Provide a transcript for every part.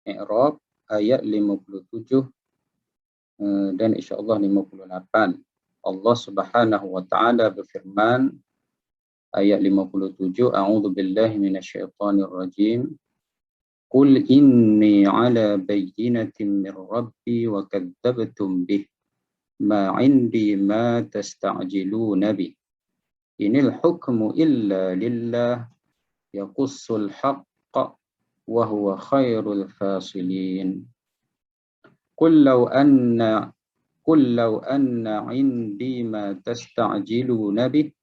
Mi'raj ayat 57 dan insya-Allah 58. Allah Subhanahu wa taala berfirman ayat 57, A'udzu billahi minasyaitonir rajim. Qul inni 'ala bayyinatin min rabbi wa kadzdzabtum bih ma 'indi ma tasta'jiluna bih. Inil hukmu illa lillah yaqussul haqqa wa huwa khairul fasilin. Qul law anna indi ma tasta'jiluna bih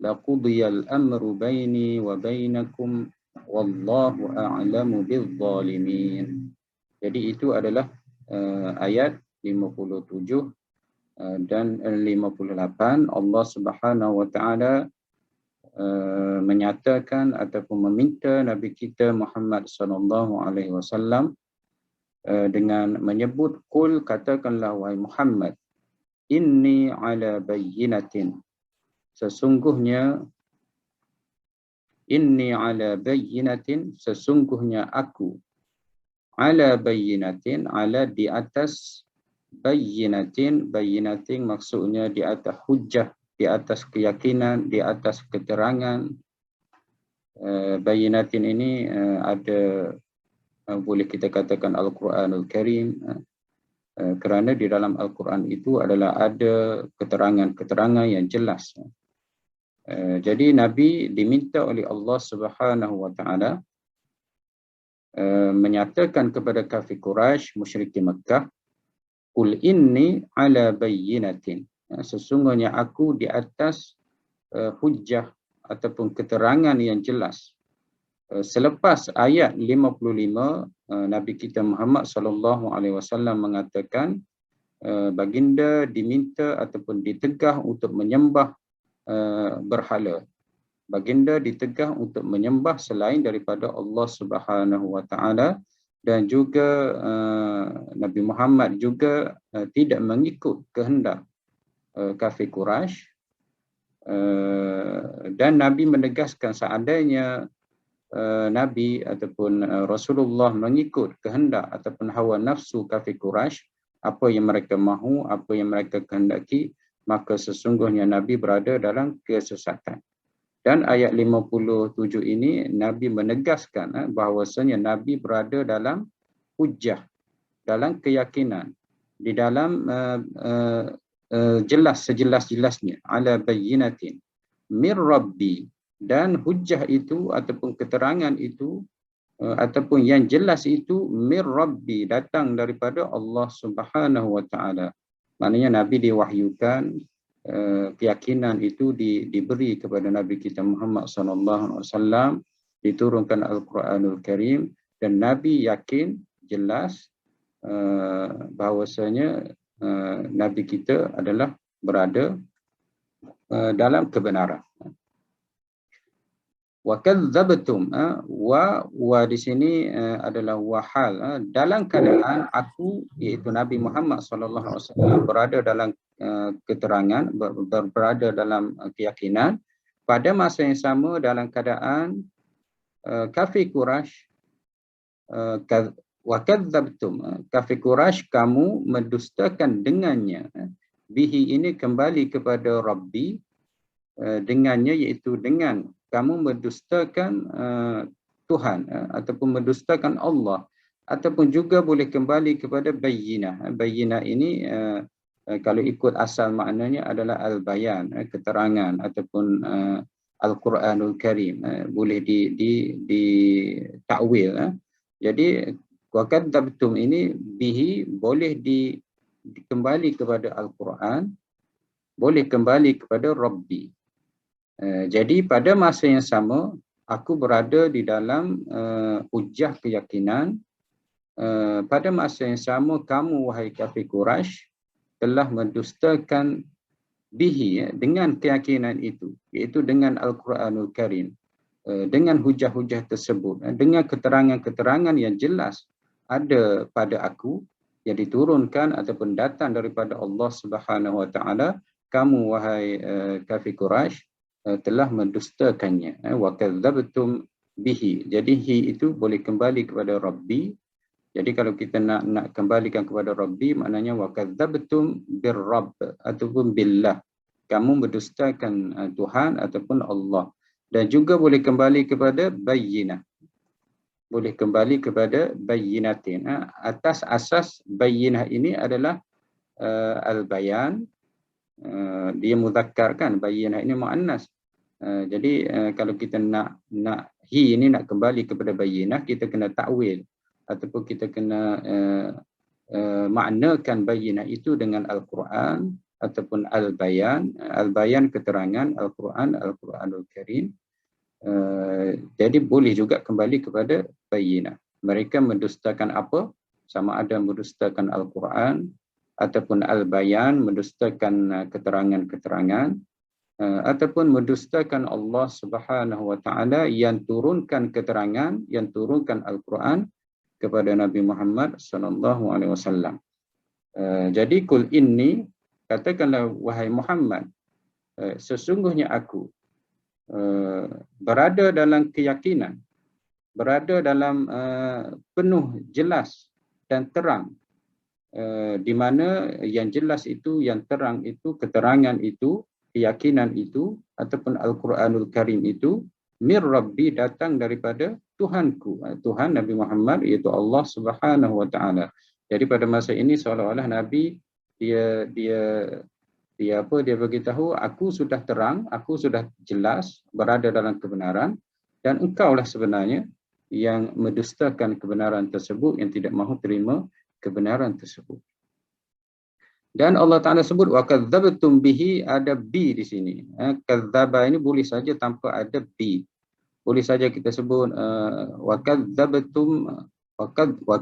laqudiyal amru baini wa bainakum wallahu a'lamu bizzalimin. Jadi itu adalah ayat 57 dan 58. Allah Subhanahu wa taala menyatakan ataupun meminta Nabi kita Muhammad sallallahu alaihi wasallam dengan menyebut, qul, katakanlah wahai Muhammad, inni ala bayyinatin, sesungguhnya sesungguhnya aku, ala bayyinatin, ala di atas, bayyinatin maksudnya di atas hujjah, di atas keyakinan, di atas keterangan. Bayyinatin ini ada boleh kita katakan Al-Quranul Karim, kerana di dalam Al-Quran itu adalah ada keterangan-keterangan yang jelas. Jadi Nabi diminta oleh Allah Subhanahu wa taala menyatakan kepada kafir Quraisy, musyrikin Makkah, qul inni ala bayyinatin, sesungguhnya aku di atas hujjah ataupun keterangan yang jelas. Selepas ayat 55, Nabi kita Muhammad sallallahu alaihi wasallam mengatakan baginda diminta ataupun ditegah untuk menyembah berhala. Baginda ditegah untuk menyembah selain daripada Allah Subhanahu wa taala, dan juga Nabi Muhammad juga tidak mengikut kehendak kafir Quraisy, dan Nabi menegaskan seandainya Nabi ataupun Rasulullah mengikut kehendak ataupun hawa nafsu kafir Quraisy, apa yang mereka mahu, apa yang mereka kehendaki, maka sesungguhnya Nabi berada dalam kesesatan. Dan ayat 57 ini Nabi menegaskan bahawasanya Nabi berada dalam hujjah, dalam keyakinan, di dalam jelas sejelas-jelasnya, ala bayyinatin mir rabbi, dan hujjah itu ataupun keterangan itu ataupun yang jelas itu mir rabbi, datang daripada Allah Subhanahu wa taala. Maknanya Nabi diwahyukan, keyakinan itu diberi kepada Nabi kita Muhammad sallallahu alaihi wasallam, diturunkan Al-Quranul Karim, dan Nabi yakin jelas bahawasanya Nabi kita adalah berada dalam kebenaran. Wa kadzdzabtum, wa di sini adalah wahal, dalam keadaan aku, iaitu Nabi Muhammad sallallahu alaihi wasallam, berada dalam keterangan, berada dalam keyakinan, pada masa yang sama dalam keadaan kafir Quraisy, wa kadzdzabtum, kafir Quraisy kamu mendustakan dengannya. Bihi ini kembali kepada Rabbi, dengannya iaitu dengan kamu mendustakan Tuhan ataupun mendustakan Allah, ataupun juga boleh kembali kepada bayyinah. Bayyinah ini kalau ikut asal maknanya adalah al-bayan, keterangan, ataupun Al-Quranul Karim, boleh di takwil. Jadi waqad tabtum ini bihi boleh kembali kepada Al-Quran, boleh kembali kepada Rabbi. Jadi pada masa yang sama aku berada di dalam hujjah keyakinan. Pada masa yang sama kamu wahai kafir Quraisy telah mendustakan bihi, dengan keyakinan itu, iaitu dengan Al-Quranul Karim, dengan hujah-hujah tersebut, dengan keterangan-keterangan yang jelas ada pada aku yang diturunkan ataupun datang daripada Allah Subhanahu wa taala. Kamu wahai kafir Quraisy telah mendustakannya. Wa kadzdzabtum bihi. Jadi hi itu boleh kembali kepada Rabbi, Jadi kalau kita nak kembalikan kepada Rabbi, maknanya wa kadzabtum birrabb ataupun billah. Kamu mendustakan Tuhan ataupun Allah. Dan juga boleh kembali kepada bayyinah. Boleh kembali kepada bayyinatin. Atas asas bayyinah ini adalah al-bayan. Dia muzakkar kan, bayyinah ini muannas. Jadi kalau kita nak hi ini nak kembali kepada bayyinah, kita kena takwil ataupun kita kena maknakan bayyinah itu dengan Al-Quran ataupun al-bayan. Al-bayan keterangan, Al-Quran, Al-Quranul Karim. Jadi boleh juga kembali kepada bayyinah. Mereka mendustakan apa? Sama ada mendustakan Al-Quran ataupun al-bayan, mendustakan keterangan-keterangan, ataupun mendustakan Allah Subhanahu wa taala yang turunkan keterangan, yang turunkan Al-Quran kepada Nabi Muhammad sallallahu alaihi wasallam. Jadi kul inni, katakanlah wahai Muhammad, sesungguhnya aku berada dalam keyakinan, berada dalam penuh jelas dan terang, di mana yang jelas itu, yang terang itu, keterangan itu, keyakinan itu ataupun Al-Quranul Karim itu mir Rabbi, datang daripada Tuhanku, Tuhan Nabi Muhammad, iaitu Allah Subhanahu wa taala. Jadi pada masa ini seolah-olah Nabi dia beritahu, aku sudah terang, aku sudah jelas berada dalam kebenaran, dan engkaulah sebenarnya yang mendustakan kebenaran tersebut, yang tidak mahu terima kebenaran tersebut. Dan Allah Ta'ala sebut wa kadzabtum bihi, ada bi di sini. Kadzaba ini boleh saja tanpa ada bi. Boleh saja kita sebut wa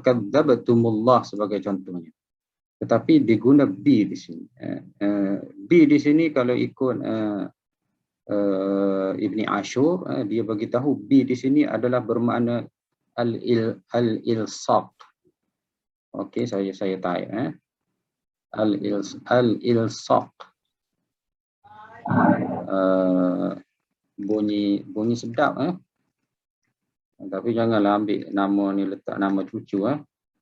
kadzabtumullah sebagai contohnya. Tetapi diguna bi di sini. Bi di sini kalau ikut Ibni Ashur, dia bagi tahu bi di sini adalah bermakna al-ilsaq. Okey, saya type al-ilsaq. Bunyi sedap tapi janganlah ambil nama ni, letak nama cucu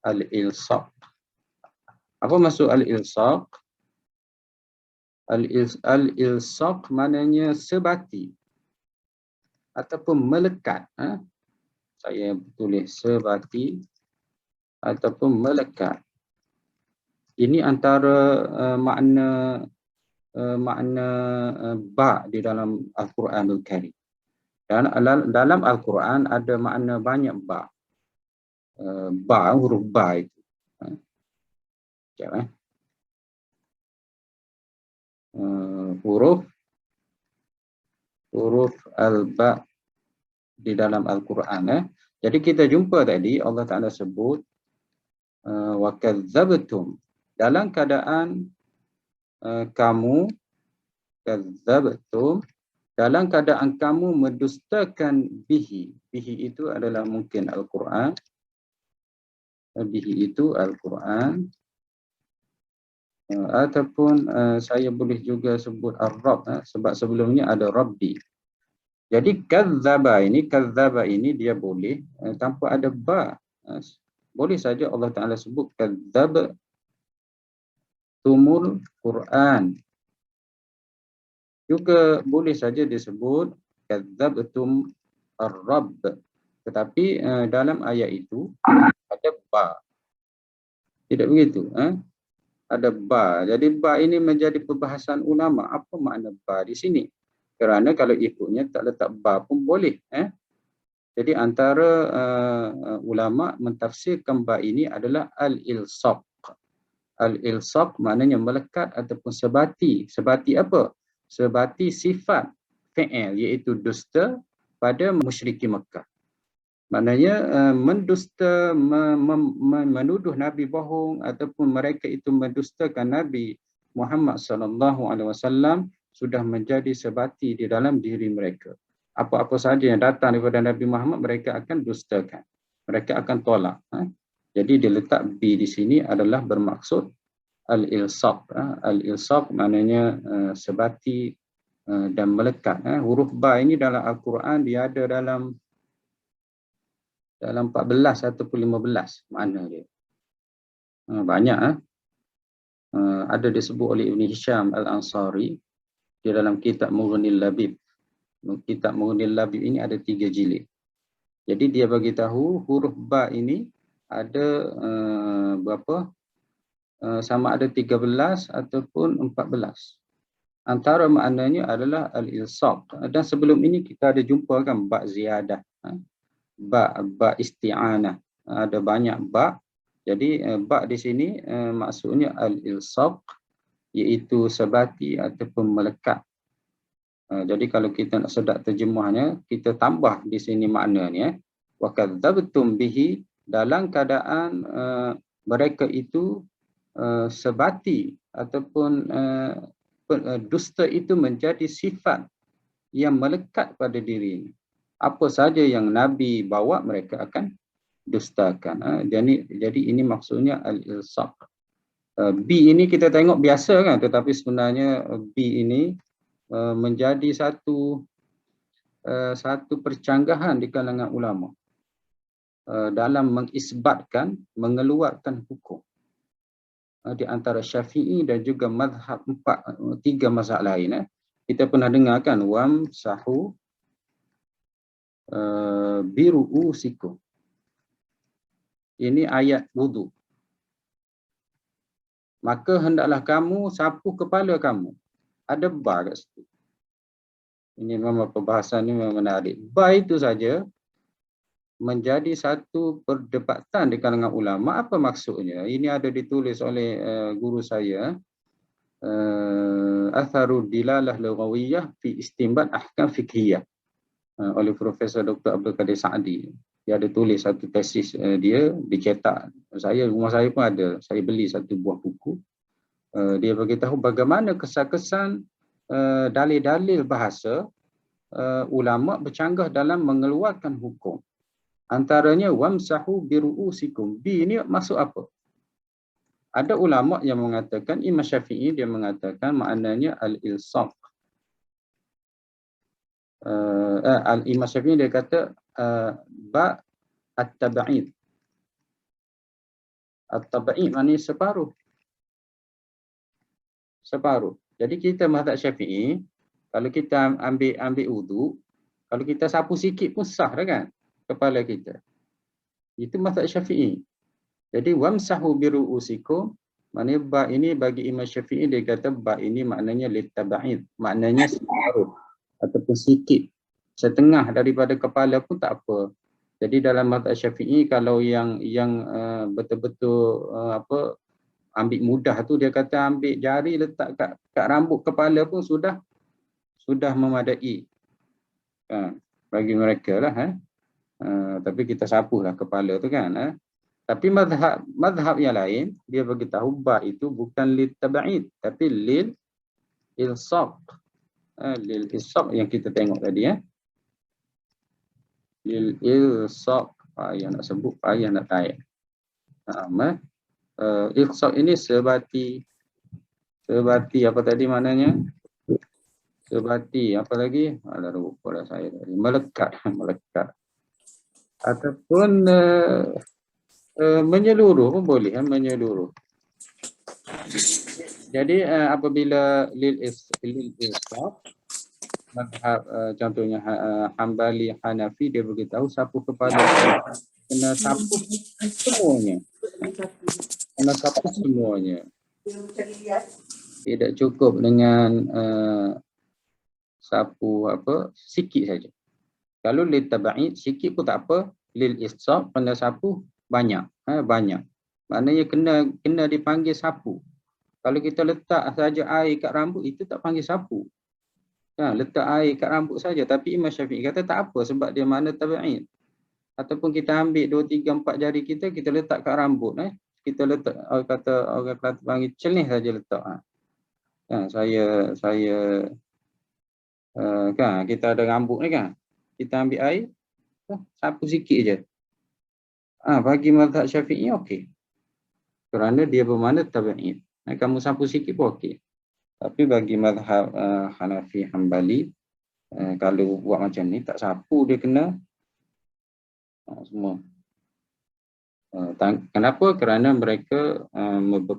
al-ilsaq. Apa maksud al-ilsaq? Al-ilsaq maknanya sebati ataupun melekat. Saya tulis sebati ataupun melekat. Ini antara makna ba di dalam Al-Quranul Karim. Dan dalam Al-Quran ada makna banyak ba. Ba, huruf ba itu. Huruf al-ba di dalam Al-Quran. Jadi kita jumpa tadi Allah Ta'ala sebut wa kadzabtum, dalam keadaan kamu, kadzabtum, dalam keadaan kamu mendustakan bihi. Bihi itu adalah mungkin Al-Quran. Bihi itu Al-Quran. Ataupun saya boleh juga sebut Ar-Rabb, sebab sebelumnya ada Rabbi. Jadi kadzaba ini dia boleh tanpa ada ba. Boleh saja Allah Ta'ala sebut kadzabtumul Quran. Juga boleh saja disebut kadzabtum ar-rabb. Tetapi dalam ayat itu ada ba. Tidak begitu? Ada ba. Jadi ba ini menjadi perbahasan ulama. Apa makna ba di sini? Kerana kalau ikutnya tak letak ba pun boleh. Jadi antara ulama mentafsirkan ba ini adalah al-ilsaq. Al-ilsaq maknanya melekat ataupun sebati. Sebati apa? Sebati sifat fi'il, iaitu dusta pada musyrikin Mekah. Maknanya mendusta, menuduh Nabi bohong ataupun mereka itu mendustakan Nabi Muhammad SAW sudah menjadi sebati di dalam diri mereka. Apa-apa saja yang datang daripada Nabi Muhammad mereka akan dustakan. Mereka akan tolak. Jadi diletak bi di sini adalah bermaksud al-ilsaq. Al-ilsaq maknanya sebati dan melekat. Huruf ba ini dalam Al-Quran dia ada dalam dalam 14 ataupun 15 makna dia. Banyak. Ada disebut oleh Ibn Hisham Al-Ansari di dalam kitab Mughnil Labib. Kitab Mughnil Labib ini ada 3 jilid. Jadi dia bagi tahu huruf ba ini ada berapa? Sama ada 13 ataupun 14. Antara maknanya adalah al-ilsaq. Dan sebelum ini kita ada jumpa kan ba ziyadah. Ba isti'anah. Ada banyak ba. Jadi ba di sini maksudnya al-ilsaq, iaitu sebati ataupun melekat. Jadi kalau kita nak sedap terjemahnya, kita tambah di sini maknanya. Wa kadzabtum bihi, dalam keadaan mereka itu sebati ataupun dusta itu menjadi sifat yang melekat pada dirinya. Apa saja yang Nabi bawa mereka akan dustakan. Jadi ini maksudnya al-ilsaq. B ini kita tengok biasa kan, tetapi sebenarnya B ini menjadi satu percanggahan di kalangan ulama dalam mengisbatkan, mengeluarkan hukum di antara Syafi'i dan juga mazhab 3 mazhab lain. Kita pernah dengar kan wamsahu biru'usikum. Ini ayat wudu. Maka hendaklah kamu sapu kepala kamu. Ada ba kat situ. Ini memang perbahasan ini memang menarik. Ba itu saja menjadi satu perdebatan di kalangan ulama. Apa maksudnya? Ini ada ditulis oleh guru saya, Atharud Dilalah Lughawiyah fi Istinbat Ahkam Fiqhiyah, oleh Profesor Dr. Abdul Qadir Sa'di. Dia ada tulis satu tesis dia, dicetak. Rumah saya pun ada. Saya beli satu buah buku. Dia beritahu bagaimana kesan-kesan dalil-dalil bahasa ulama bercanggah dalam mengeluarkan hukum. Antaranya wamsahu biru'usikum. Bi ini maksud apa? Ada ulama yang mengatakan, Imam Syafi'i dia mengatakan maknanya al-ilsaq. Imam Syafi'i dia kata ba at-tab'id. At-tab'id maknanya separuh. Separuh. Jadi kita mazhab Syafi'i, kalau kita ambil wudu, kalau kita sapu sikit pun sah dah kan kepala kita. Itu mazhab Syafi'i. Jadi wamsahu biru'usikum, maknanya ba ini bagi Imam Syafi'i dia kata ba ini maknanya litab'id, maknanya separuh ataupun sikit, setengah daripada kepala pun tak apa. Jadi dalam mazhab Syafi'i kalau yang betul-betul ambil mudah tu, dia kata ambil jari letak kat rambut kepala pun sudah memadai bagi mereka lah. Tapi kita sapulah kepala tu kan. Tapi mazhab yang lain dia beritahu ba itu bukan lil tab'id tapi lil ilsaq. Lil ilsaq yang kita tengok tadi lil ilsaq. Payah nak sebut, payah nak taik. Ilsaq ini sebati apa tadi maknanya? Sebati apa lagi? Alah lupa dah saya tadi. Melekat ataupun menyeluruh pun boleh, menyeluruh. Jadi apabila lil ilsaq, mazhab contohnya Hambali, Hanafi, dia beritahu sapu kepala kena sapu semuanya. Kena sapu semuanya. Tidak cukup dengan sapu sikit saja. Kalau lil tab'id sikit pun tak apa, lil ilsaq kena sapu banyak, banyak. Maknanya kena dipanggil sapu. Kalau kita letak saja air kat rambut itu tak panggil sapu. Letak air kat rambut saja, tapi Imam Syafi'i kata tak apa sebab dia makna tab'id. Ataupun kita ambil 2, 3, 4 jari kita letak kat rambut, kita letak, orang kata panggil cenih saja letak. Saya kan kita ada rambut ni kan, kita ambil air, sapu sikit je. Bagi mazhab Syafi'i okey. Kerana dia bermakna tab'id. Kamu sapu sikit pun okey. Tapi bagi mazhab Hanafi, Hambali, kalau buat macam ni tak sapu, dia kena Semua. Kenapa? Kerana mereka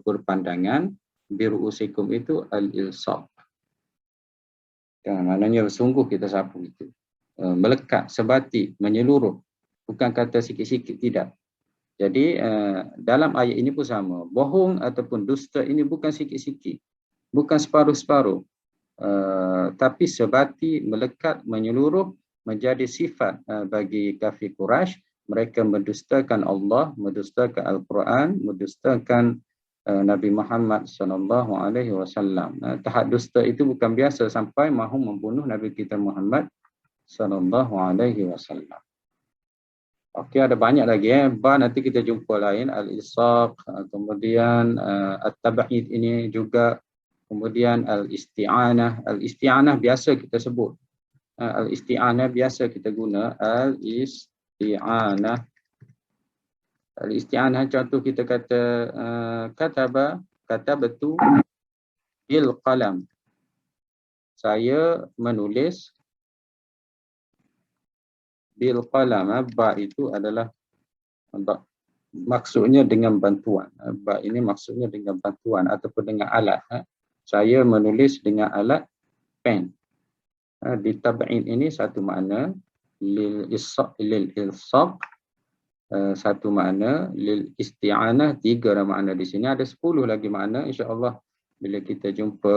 berpandangan biru'usikum itu al-ilsaq. Maknanya sungguh kita sapu itu. Melekat, sebati, menyeluruh. Bukan kata sikit-sikit, tidak. Jadi dalam ayat ini pun sama. Bohong ataupun dusta ini bukan sikit-sikit. Bukan separuh-separuh. Tapi sebati, melekat, menyeluruh, menjadi sifat bagi kafir Quraisy. Mereka mendustakan Allah, mendustakan Al-Quran, mendustakan Nabi Muhammad SAW. Tahap dusta itu bukan biasa sampai mahu membunuh Nabi kita Muhammad SAW. Okey, ada banyak lagi Ba nanti kita jumpa lain, al-isaq, kemudian at-tab'id ini juga, kemudian al-isti'anah. Al-isti'anah biasa kita sebut. Al-isti'anah biasa kita guna al-isti'anah. Al-isti'anah contoh kita kata kata betul bil qalam. Saya menulis bil qalam. Ba itu adalah maksudnya dengan bantuan. Ba ini maksudnya dengan bantuan ataupun dengan alat. Saya menulis dengan alat pen. Di tab'in ini satu makna, lil ilsaq satu makna, lil isti'anah tiga makna. Di sini ada 10 lagi makna, insya-Allah bila kita jumpa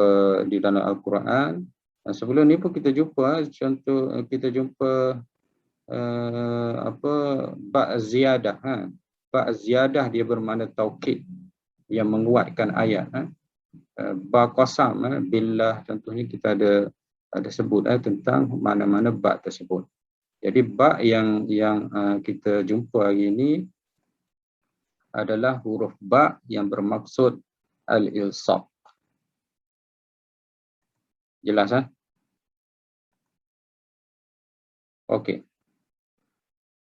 di dalam Al-Quran. Sebelum ni pun kita jumpa contoh, kita jumpa ba ziyadah. Ba ziyadah dia bermakna taukid, yang menguatkan ayat. Ba qasam, billah contohnya kita ada sebut tentang mana-mana ba tersebut. Jadi ba yang kita jumpa hari ini adalah huruf ba yang bermaksud al-ilsaq. Jelas Okey.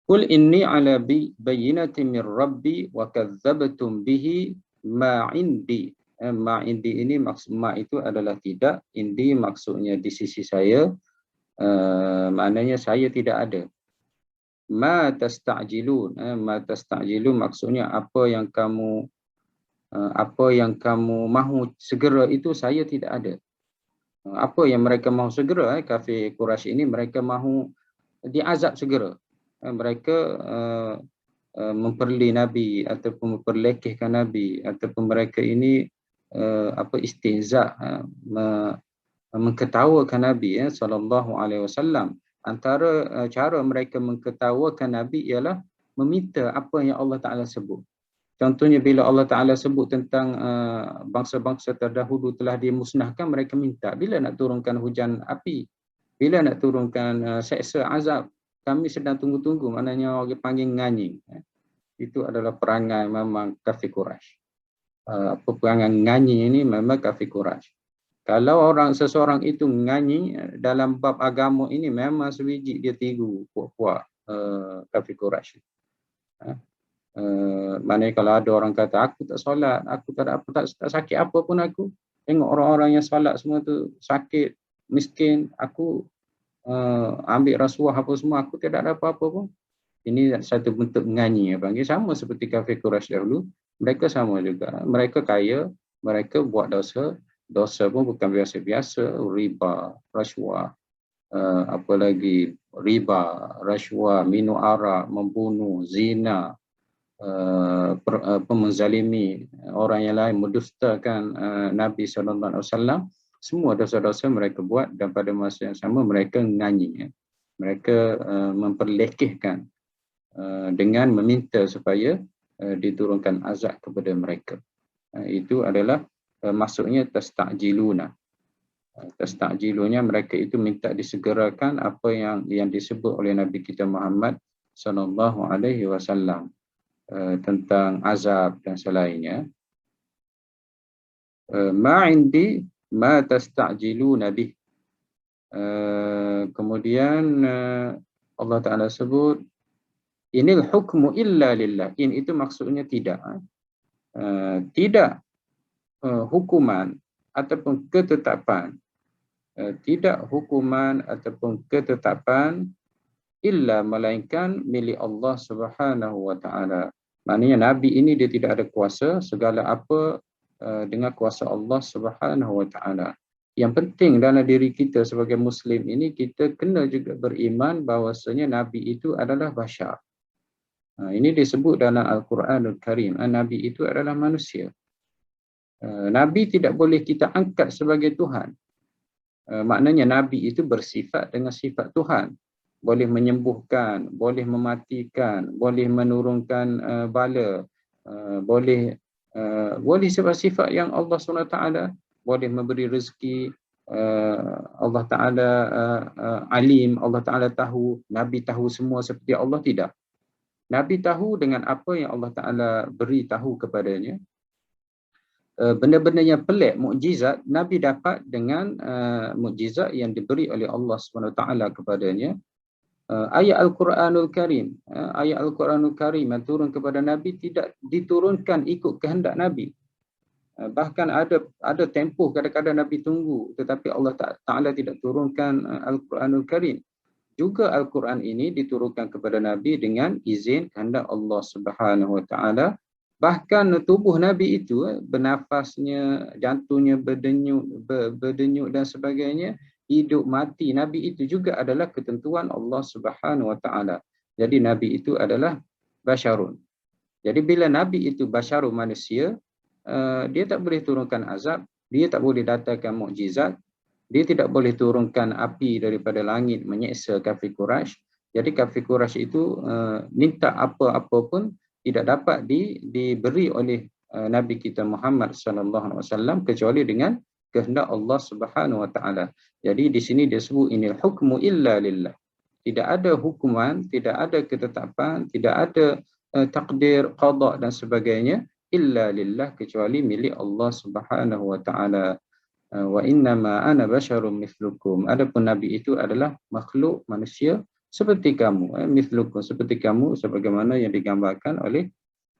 Qul inni ala bayyinatin min rabbi wa kadzdzabtum bihi ma indi. Ma indi ini maksud ma itu adalah tidak, indi maksudnya di sisi saya, maknanya saya tidak ada. Ma tasta'jilun, ma tasta'jilun maksudnya apa yang kamu mahu segera itu saya tidak ada. Apa yang mereka mahu segera, kafir Quraisy ini mereka mahu diazab segera. Mereka memperli Nabi ataupun memperlekehkan Nabi, ataupun mereka ini istihza, mengketawakan Nabi SAW. Antara cara mereka mengketawakan Nabi ialah meminta apa yang Allah Ta'ala sebut. Contohnya bila Allah Ta'ala sebut tentang bangsa-bangsa terdahulu telah dimusnahkan, mereka minta bila nak turunkan hujan api, bila nak turunkan seksa azab, kami sedang tunggu-tunggu, maknanya orang panggil nganying. Itu adalah perangai memang kafir Quraisy. Perangai nganying ini memang kafir Quraisy. Kalau seseorang itu nganying dalam bab agama ini, memang sebiji dia tiru puak-puak kafir Quraisy. Maknanya kalau ada orang kata aku tak solat, aku tak ada apa, tak sakit apa pun aku. Tengok orang-orang yang solat semua tu sakit, miskin, aku ambil rasuah apa semua, aku tidak ada apa-apa pun. Ini satu bentuk nganyi, panggil sama seperti kafir Quraisy dahulu. Mereka sama juga. Mereka kaya, mereka buat dosa. Dosa pun bukan biasa-biasa, riba, rasuah, apa lagi, riba, rasuah, minum arak, membunuh, zina, menzalimi orang yang lain, mendustakan Nabi SAW. Semua dosa-dosa mereka buat, dan pada masa yang sama mereka nganyi. Mereka memperlekehkan dengan meminta supaya diturunkan azab kepada mereka. Itu adalah maksudnya tasta'jiluna. Tasta'jilunya mereka itu minta disegerakan apa yang disebut oleh Nabi kita Muhammad SAW tentang azab dan selainnya. Ma indi ma tasta'jiluna bih. Kemudian Allah Ta'ala sebut inil hukmu illa lillah. In itu maksudnya tidak. Tidak hukuman ataupun ketetapan. Tidak hukuman ataupun ketetapan illa melainkan milik Allah Subhanahu wa taala. Maknanya nabi ini dia tidak ada kuasa, segala apa dengan kuasa Allah Subhanahu wa taala. Yang penting dalam diri kita sebagai muslim ini, kita kena juga beriman bahawasanya nabi itu adalah bashar. Ini disebut dalam Al-Quranul Karim, nabi itu adalah manusia. Nabi tidak boleh kita angkat sebagai Tuhan. Maknanya nabi itu bersifat dengan sifat Tuhan. Boleh menyembuhkan, boleh mematikan, boleh menurunkan bala, boleh sifat-sifat yang Allah SWT boleh memberi rezeki. Allah Ta'ala alim, Allah Ta'ala tahu. Nabi tahu semua seperti Allah? Tidak. Nabi tahu dengan apa yang Allah Ta'ala beri tahu kepadanya. Benda-benda yang pelik, mukjizat, Nabi dapat dengan mukjizat yang diberi oleh Allah SWT kepadanya. Ayat Al-Quranul Karim, ayat Al-Quranul Karim yang turun kepada Nabi tidak diturunkan ikut kehendak Nabi. Bahkan ada tempoh kadang-kadang Nabi tunggu, tetapi Allah Ta'ala tidak turunkan Al-Quranul Karim. Juga Al-Quran ini diturunkan kepada Nabi dengan izin kehendak Allah Subhanahu Wa Ta'ala. Bahkan tubuh Nabi itu, bernafasnya, jantungnya berdenyut dan sebagainya, hidup mati Nabi itu juga adalah ketentuan Allah Subhanahu Wa Ta'ala. Jadi Nabi itu adalah basyarun. Jadi bila Nabi itu basyarun, manusia, dia tak boleh turunkan azab, dia tak boleh datangkan mukjizat, dia tidak boleh turunkan api daripada langit menyeksa kafir Quraisy. Jadi kafir Quraisy itu minta apa-apa pun tidak dapat diberi oleh Nabi kita Muhammad sallallahu alaihi wasallam kecuali dengan kehendak Allah Subhanahu wa taala. Jadi di sini dia sebut inil hukmu illa lillah. Tidak ada hukuman, tidak ada ketetapan, tidak ada takdir, qada dan sebagainya illa lillah, kecuali milik Allah Subhanahu wa taala. Wa innama ana basyarum mithlukum. Adapun nabi itu adalah makhluk manusia seperti kamu, mithlukum, seperti kamu, sebagaimana yang digambarkan oleh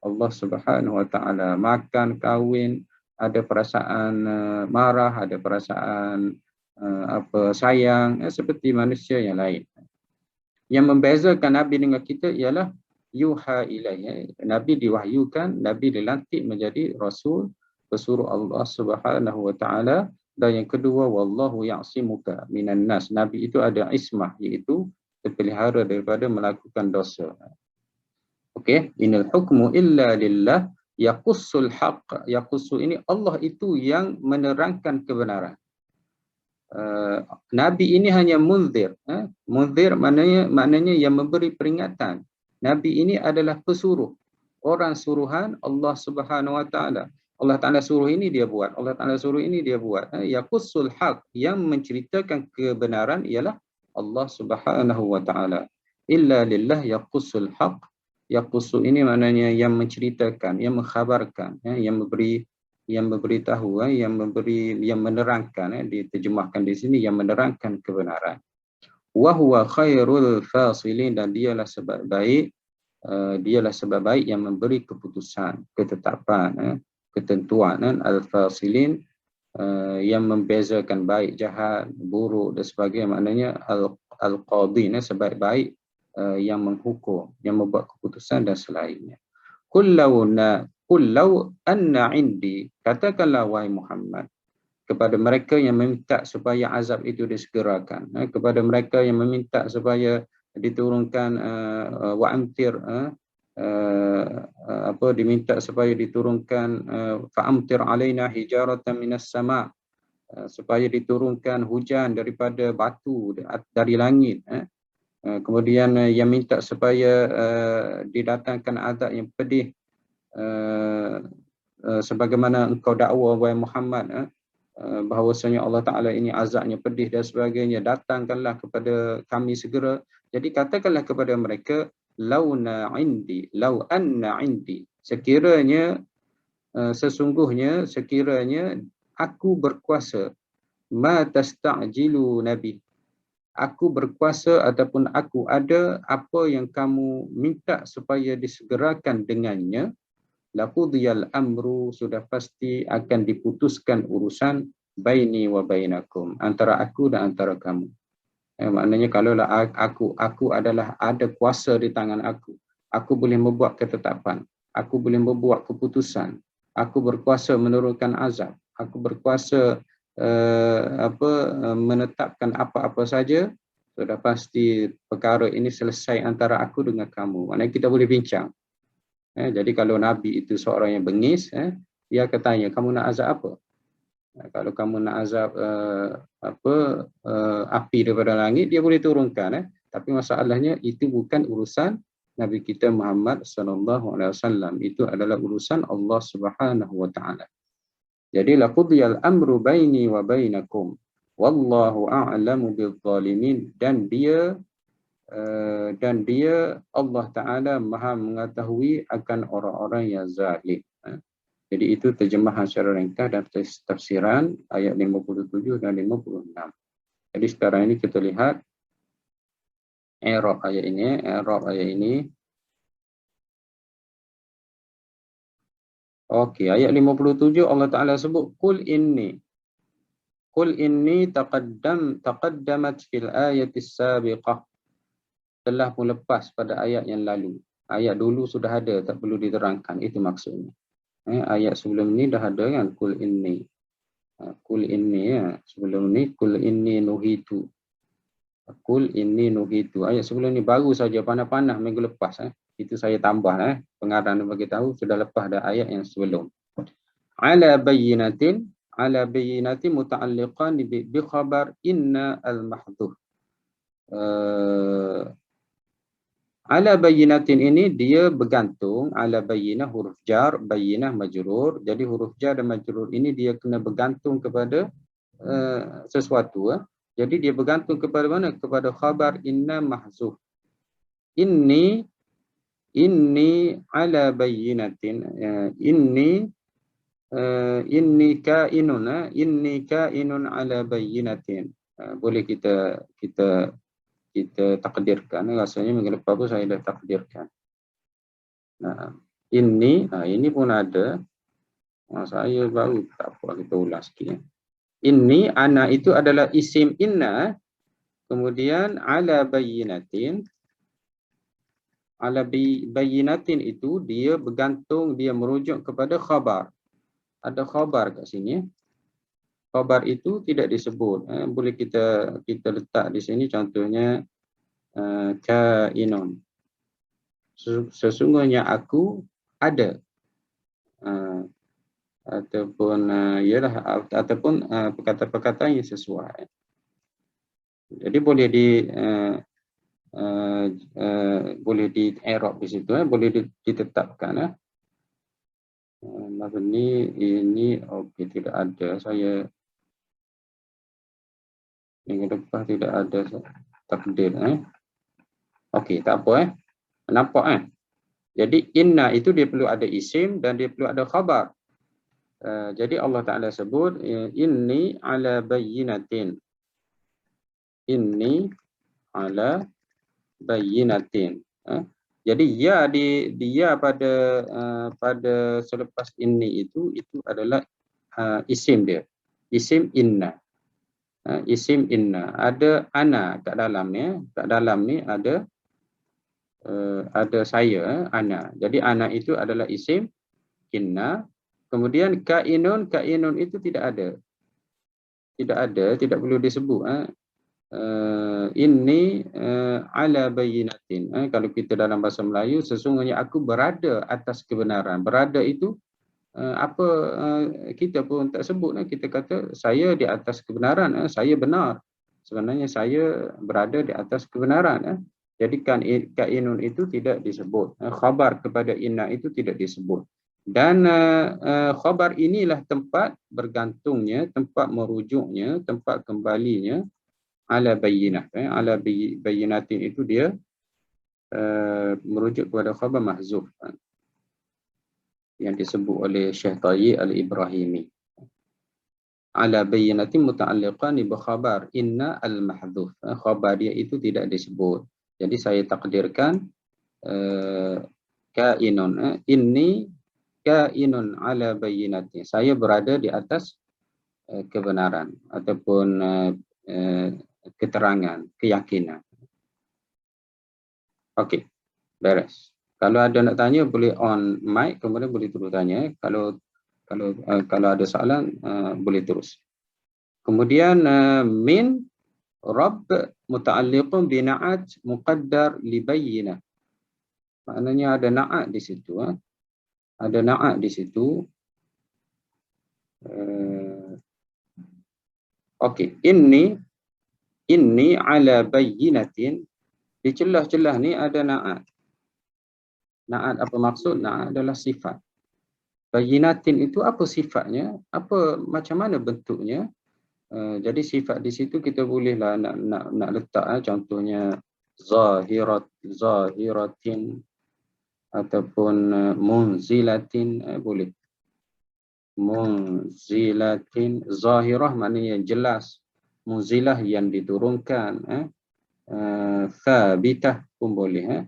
Allah Subhanahu wa taala. Makan, kahwin, ada perasaan marah, ada perasaan sayang, seperti manusia yang lain. Yang membezakan nabi dengan kita ialah yuha ilaihi. Nabi diwahyukan, nabi dilantik menjadi rasul pesuruh Allah Subhanahu wa taala. Dan yang kedua, wallahu ya'simuka minan nas. Nabi itu ada ismah, iaitu terpelihara daripada melakukan dosa. Okey, inal hukmu illa lillah yaqussul haqq. Yaqussu ini Allah itu yang menerangkan kebenaran. Nabi ini hanya munzir. Munzir maknanya yang memberi peringatan. Nabi ini adalah pesuruh, orang suruhan Allah Subhanahu wa taala. Allah Ta'ala suruh ini dia buat, Allah Ta'ala suruh ini dia buat. Yaqussul haq, yang menceritakan kebenaran ialah Allah Subhanahu wa taala. Illa lillah yaqussul haq. Yaqussu ini maknanya yang menceritakan, yang mengkhabarkan, yang memberitahu, yang menerangkan, diterjemahkan di sini, yang menerangkan kebenaran. Wa huwa khairul fasilin, dan dialah sebab baik, yang memberi keputusan, ketetapan, ketentuan, al-fasilin, yang membezakan baik, jahat, buruk dan sebagainya. Maknanya al-qadhin, sebaik-baik yang menghukum, yang membuat keputusan dan selainnya. Kullau anna indi, katakanlah wahai Muhammad kepada mereka yang meminta supaya azab itu disegerakan, kepada mereka yang meminta supaya diturunkan wa'amtir, diminta supaya diturunkan fa'amtir alaina hijaratan minas sama', supaya diturunkan hujan daripada batu dari langit. Kemudian yang minta supaya didatangkan azab yang pedih, sebagaimana engkau dakwa wahai Muhammad, bahawasanya Allah Ta'ala ini azabnya pedih dan sebagainya, datangkanlah kepada kami segera. Jadi katakanlah kepada mereka, lau anna indi, sekiranya aku berkuasa, ma tasta'jilu nabi, aku berkuasa ataupun aku ada apa yang kamu minta supaya disegerakan dengannya, laqudiyal amru, sudah pasti akan diputuskan urusan baini wa bainakum, antara aku dan antara kamu. Maknanya kalaulah aku adalah ada kuasa di tangan aku boleh membuat ketetapan, aku boleh membuat keputusan, aku berkuasa menurunkan azab, aku berkuasa menetapkan apa-apa saja, sudah pasti perkara ini selesai antara aku dengan kamu. Maknanya kita boleh bincang. Jadi kalau Nabi itu seorang yang bengis, dia akan tanya, kamu nak azab apa? Kalau kamu nak azab api daripada langit, dia boleh turunkan. Tapi masalahnya itu bukan urusan Nabi kita Muhammad SAW. Itu adalah urusan Allah Subhanahu Wa Taala. Jadi laqudiyal amru baini wa bainakum wallahu a'lamu bizzalimin, dan dia Allah Taala Maha mengetahui akan orang-orang yang zalim. Jadi itu terjemahan secara ringkas dan tafsiran ayat 57 dan 56. Jadi sekarang ini kita lihat i'rab ayat ini. Okey, ayat 57 Allah Taala sebut qul inni taqaddamat fil ayatis sabiqah. Telah pun lepas pada ayat yang lalu. Ayat dulu sudah ada, tak perlu diterangkan, itu maksudnya. Ayat sebelum ni dah ada kan, qul inni. Qul inni ya. Sebelum ni qul inni nuhitu. Qul inni nuhitu. Ayat sebelum ni baru saja panah-panah minggu lepas. Itu saya tambah pengarang bagi tahu sudah lepas dah ayat yang sebelum. Ala bayyinatin muta'alliqan bi khabar inna al-mahdhuf. Ala bayyinatin ini dia bergantung, ala bayyinah huruf jar, bayyinah majrur. Jadi huruf jar dan majrur ini dia kena bergantung kepada sesuatu. Jadi dia bergantung kepada mana? Kepada khabar inna mahzuf. Inni ala bayyinatin. Inni kainun ala bayyinatin. Boleh kita takdirkan. Rasanya minggu lepas pun saya dah takdirkan. Nah, ini pun ada. Saya baru tak apa, kita ulas sikit. Ini ana itu adalah isim inna, kemudian ala bayyinatin. Ala bayyinatin itu dia bergantung, dia merujuk kepada khabar. Ada khabar kat sini. Khabar itu tidak disebut. Boleh kita letak di sini contohnya kainun. Sesungguhnya aku ada. Ataupun perkataan-perkataan yang sesuai. Jadi boleh di i'rab di situ, boleh ditetapkan. Mabni ini okey, tidak ada. Saya minggu depan tidak ada takdir. Okey, tak apa. Nampak Jadi inna itu dia perlu ada isim dan dia perlu ada khabar. Jadi Allah Ta'ala sebut inni ala bayyinatin. Inni ala bayyinatin. Jadi dia pada selepas ini itu adalah isim dia. Isim inna. Isim inna. Ada ana kat dalam ni. Kat dalam ni ada saya, ana. Jadi ana itu adalah isim inna. Kemudian kainun itu tidak ada. Tidak perlu disebut. Inni ala bayyinatin. Kalau kita dalam bahasa Melayu, sesungguhnya aku berada atas kebenaran. Berada itu kita pun tak sebut. Kita kata saya di atas kebenaran, saya benar. Sebenarnya saya berada di atas kebenaran. Jadi kainun itu tidak disebut. Khabar kepada inna itu tidak disebut. Dan khabar inilah tempat bergantungnya, tempat merujuknya, tempat kembalinya ala bayyinah. Ala bayyinatin itu dia merujuk kepada khabar mahzuf yang disebut oleh Syekh Tayyib Al-Ibrahimi. Ala bayyinatin muta'alliqan bi khabar inna al-mahdhuf. Khabar dia itu tidak disebut. Jadi saya takdirkan kainun. Inni kainun ala bayyinatin. Saya berada di atas kebenaran ataupun keterangan, keyakinan. Okey, beres. Kalau ada nak tanya boleh on mic, kemudian boleh terus tanya. Kalau ada soalan boleh terus. Kemudian min Rabb muta'alliqun bi na'at muqaddar li bayyinah. Maknanya ada na'at di situ. Ada na'at di situ. Okey, inni ala bayyinatin. Di celah-celah ni ada na'at. Na'at apa maksud? Na'at adalah sifat. Bayyinatin itu apa sifatnya? Macam mana bentuknya? Jadi sifat di situ kita bolehlah nak letak contohnya zahiratin ataupun munzilatin, boleh. Munzilatin, zahirah maknanya jelas, munzilah yang diturunkan, thabitah pun boleh,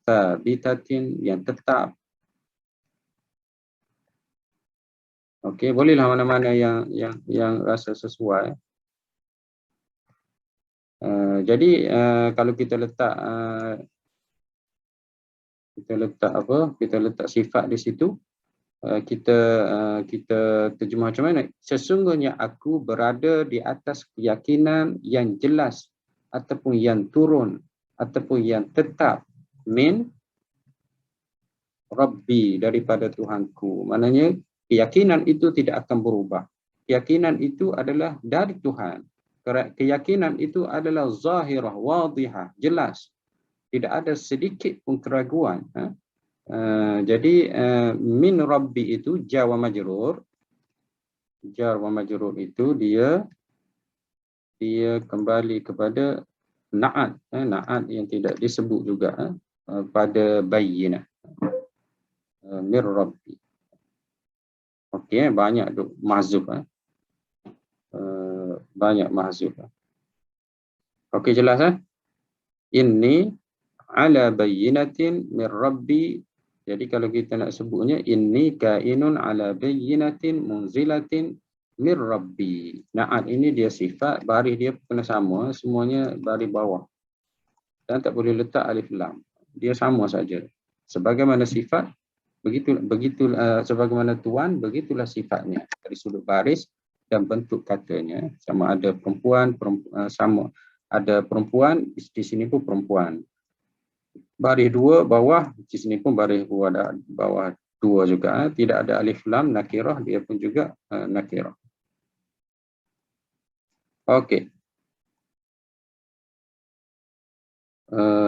thabitatin yang tetap. Okey, bolehlah mana-mana yang rasa sesuai. Jadi kalau kita letak sifat di situ, kita terjemah macam mana? Sesungguhnya aku berada di atas keyakinan yang jelas ataupun yang turun ataupun yang tetap min Rabbi, daripada Tuhanku. Maknanya keyakinan itu tidak akan berubah. Keyakinan itu adalah dari Tuhan. Keyakinan itu adalah zahirah, wadihah, jelas. Tidak ada sedikit pun keraguan. Jadi min Rabbi itu jar wa majrur. Jar wa majrur itu dia kembali kepada na'at. Na'at yang tidak disebut juga pada bayyinah. Min Rabbi. Okey, banyak mahzuf. Banyak mahzuf. Okey, jelas? Inni ala bayyinatin min Rabbi. Jadi kalau kita nak sebutnya, inni kainun ala bayyinatin munzilatin min Rabbi. Na'at ini dia sifat, baris dia kena sama, semuanya baris bawah. Dan tak boleh letak alif lam. Dia sama saja. Sebagaimana sifat, begitu sebagaimana tuan, begitulah sifatnya dari sudut baris dan bentuk katanya. Sama ada perempuan sama ada perempuan, di sini pun perempuan. Baris dua bawah, di sini pun baris bawah dua juga. Tidak ada alif lam, nakirah, dia pun juga nakirah. Okey.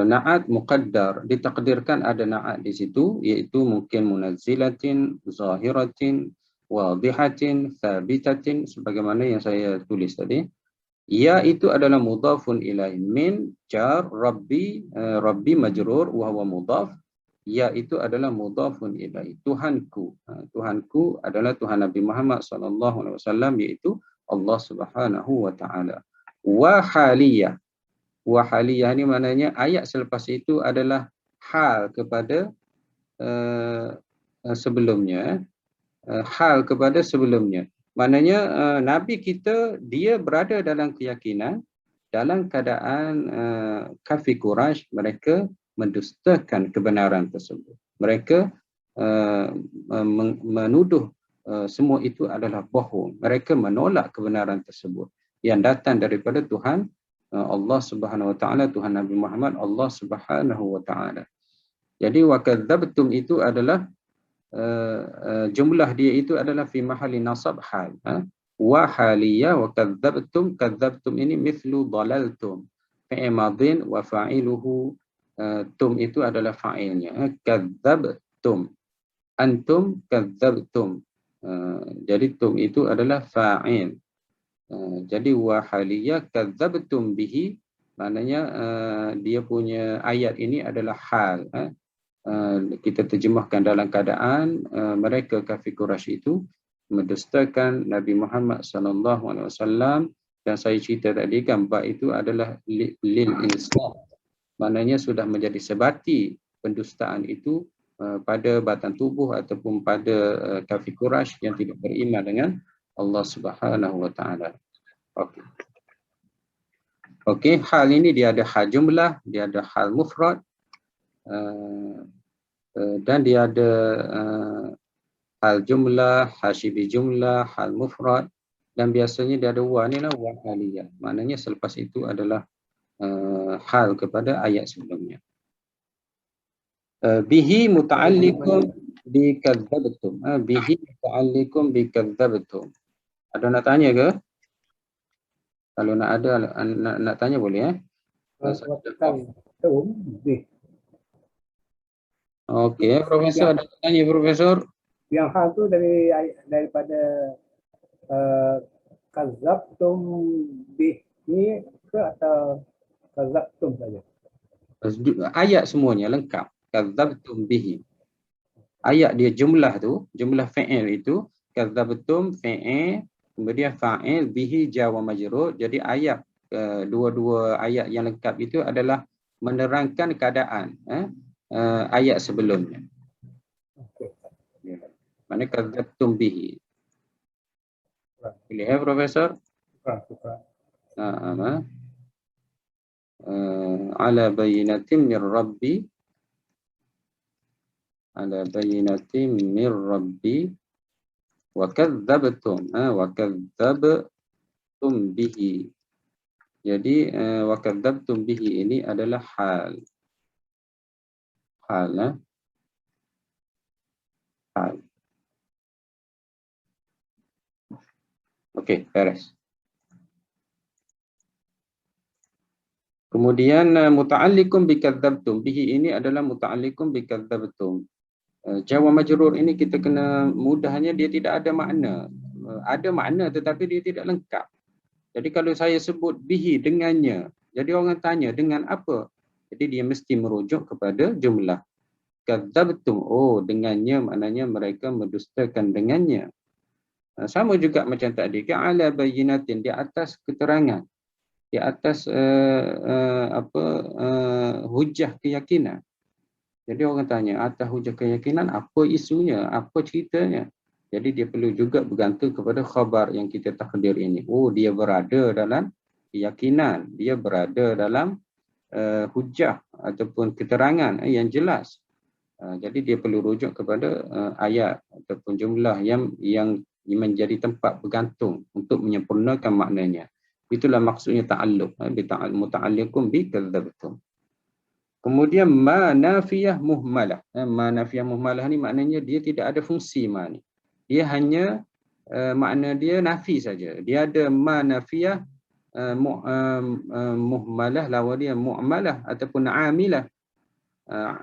Na'at muqaddar, ditakdirkan ada na'at di situ, iaitu mungkin munazzilatin, zahiratin, wadihatin, thabitatin, sebagaimana yang saya tulis tadi. Ya itu adalah mudhafun ilaih, min jar Rabbi, Rabbi majrur wa huwa mudhaf. Ya itu adalah mudhafun ilaih, Tuhanku. Tuhanku adalah Tuhan Nabi Muhammad SAW, iaitu Allah Subhanahu wa taala. Wa haliyah. Wahaliyah ni maknanya ayat selepas itu adalah hal kepada sebelumnya. Hal kepada sebelumnya. Maknanya Nabi kita dia berada dalam keyakinan dalam keadaan kafir Quraisy mereka mendustakan kebenaran tersebut. Mereka menuduh semua itu adalah bohong. Mereka menolak kebenaran tersebut yang datang daripada Tuhan Allah Subhanahu wa taala, Tuhan Nabi Muhammad, Allah Subhanahu wa taala. Jadi wa kadzabtum itu adalah jumlah dia itu adalah fi mahalli nasab hal. Wa haliyah wa kadzabtum ini mithlu dalaltum. Fi'il madin wa fa'iluhu, tum itu adalah fa'ilnya. Kadzabtum. Antum kadzabtum. Jadi tum itu adalah fa'il. Jadi wahaliyah kadzabtum bihi, maknanya dia punya ayat ini adalah hal. Kita terjemahkan dalam keadaan mereka kafir Quraisy itu mendustakan Nabi Muhammad SAW. Dan saya cerita tadi gambar itu adalah lil insaf, maknanya sudah menjadi sebati pendustaan itu pada batang tubuh ataupun pada kafir Quraisy yang tidak beriman dengan Allah Subhanahu wa taala. Okey. Okey, hal ini dia ada hal jumlah, dia ada hal mufrad, dan dia ada hal jumlah, hal syibih jumlah, hal mufrad, dan biasanya dia ada wa ni lah, wa haliyah. Maknanya selepas itu adalah hal kepada ayat sebelumnya. Bihi muta'alliqun bi kadzdzabtum. Bihi muta'alliqun bi kadzdzabtum. Ada nak tanya ke? Kalau nak ada nak tanya boleh Okey, Profesor ada tanya Profesor? Yang hal tu daripada kadzdzabtum bihi ke atau kadzdzabtum saja? Ayat semuanya lengkap. Kadzdzabtum bihi. Ayat dia jumlah tu, jumlah fa'il itu, kadzdzabtum fa'il, kemudian fa'il bihi jar wa majrur. Jadi ayat dua-dua ayat yang lengkap itu adalah menerangkan keadaan ayat sebelumnya. Okey. Mana kadzdzabtum bihi. Boleh Profesor? Ala bayyinatin min rabbi, ala bayyinatin min rabbi wa kadzdzabtum bihi. Jadi wa kadzdzabtum bihi ini adalah hal. Hal. Okey, beres. Kemudian muta'alliqun bi kadzdzabtum bihi ini adalah muta'alliqun bi kadzdzabtum. Jar wa majrur ini kita kena mudahnya dia tidak ada makna. Ada makna tetapi dia tidak lengkap. Jadi kalau saya sebut bihi dengannya, jadi orang tanya dengan apa? Jadi dia mesti merujuk kepada jumlah. Kadzdzabtum, oh dengannya maknanya mereka mendustakan dengannya. Sama juga macam tadi, ala bayyinatin, di atas keterangan, di atas hujah keyakinan. Jadi orang tanya, atas hujah keyakinan apa isunya, apa ceritanya? Jadi dia perlu juga bergantung kepada khabar yang kita takdir ini. Oh, dia berada dalam keyakinan, dia berada dalam hujah ataupun keterangan yang jelas. Jadi dia perlu rujuk kepada ayat ataupun jumlah yang menjadi tempat bergantung untuk menyempurnakan maknanya. Itulah maksudnya ta'alluq. Muta'alliqun bi kadzdzabtum. Kemudian ma nafiyah muhmalah. Ma nafiyah muhmalah ni maknanya dia tidak ada fungsi ma ni. Dia hanya makna dia nafi saja. Dia ada ma nafiyah muhmalah, lawan dia mu'malah ataupun amilah.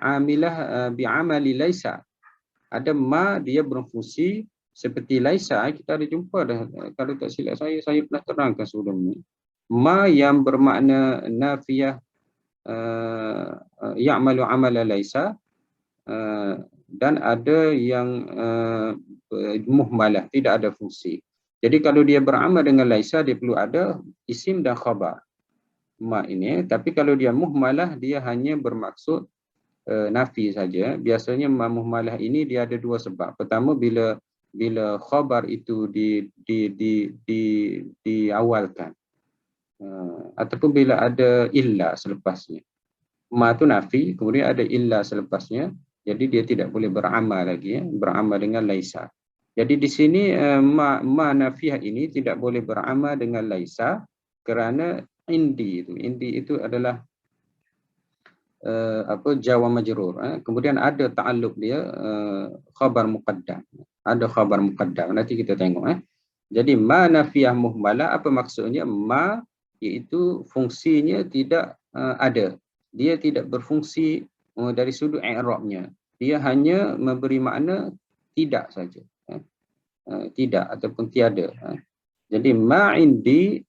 Amilah bi'amali laisa. Ada ma dia berfungsi seperti laisa, kita ada jumpa dah. Kalau tak silap saya pernah terangkan sebelum ni. Ma yang bermakna nafiyah ya'malu amala laisa, dan ada yang muhmalah, tidak ada fungsi. Jadi kalau dia beramal dengan laisa, dia perlu ada isim dan khabar ma ini. Tapi kalau dia muhmalah, dia hanya bermaksud nafi saja. Biasanya ma muhmalah ini dia ada dua sebab. Pertama, bila khabar itu diawalkan, ataupun bila ada illa selepasnya. Ma tu nafi, kemudian ada illa selepasnya, jadi dia tidak boleh beramal lagi, beramal dengan laisa. Jadi di sini ma nafiyah ini tidak boleh beramal dengan laisa kerana indi itu adalah jar wa majrur. Kemudian ada ta'alluq dia khabar muqaddam. Ada khabar muqaddam, nanti kita tengok. Jadi ma nafiyah muhmalah, apa maksudnya? Ma iaitu fungsinya tidak ada. Dia tidak berfungsi dari sudut i'rabnya. Dia hanya memberi makna tidak saja. Tidak ataupun tiada. Jadi ma indi,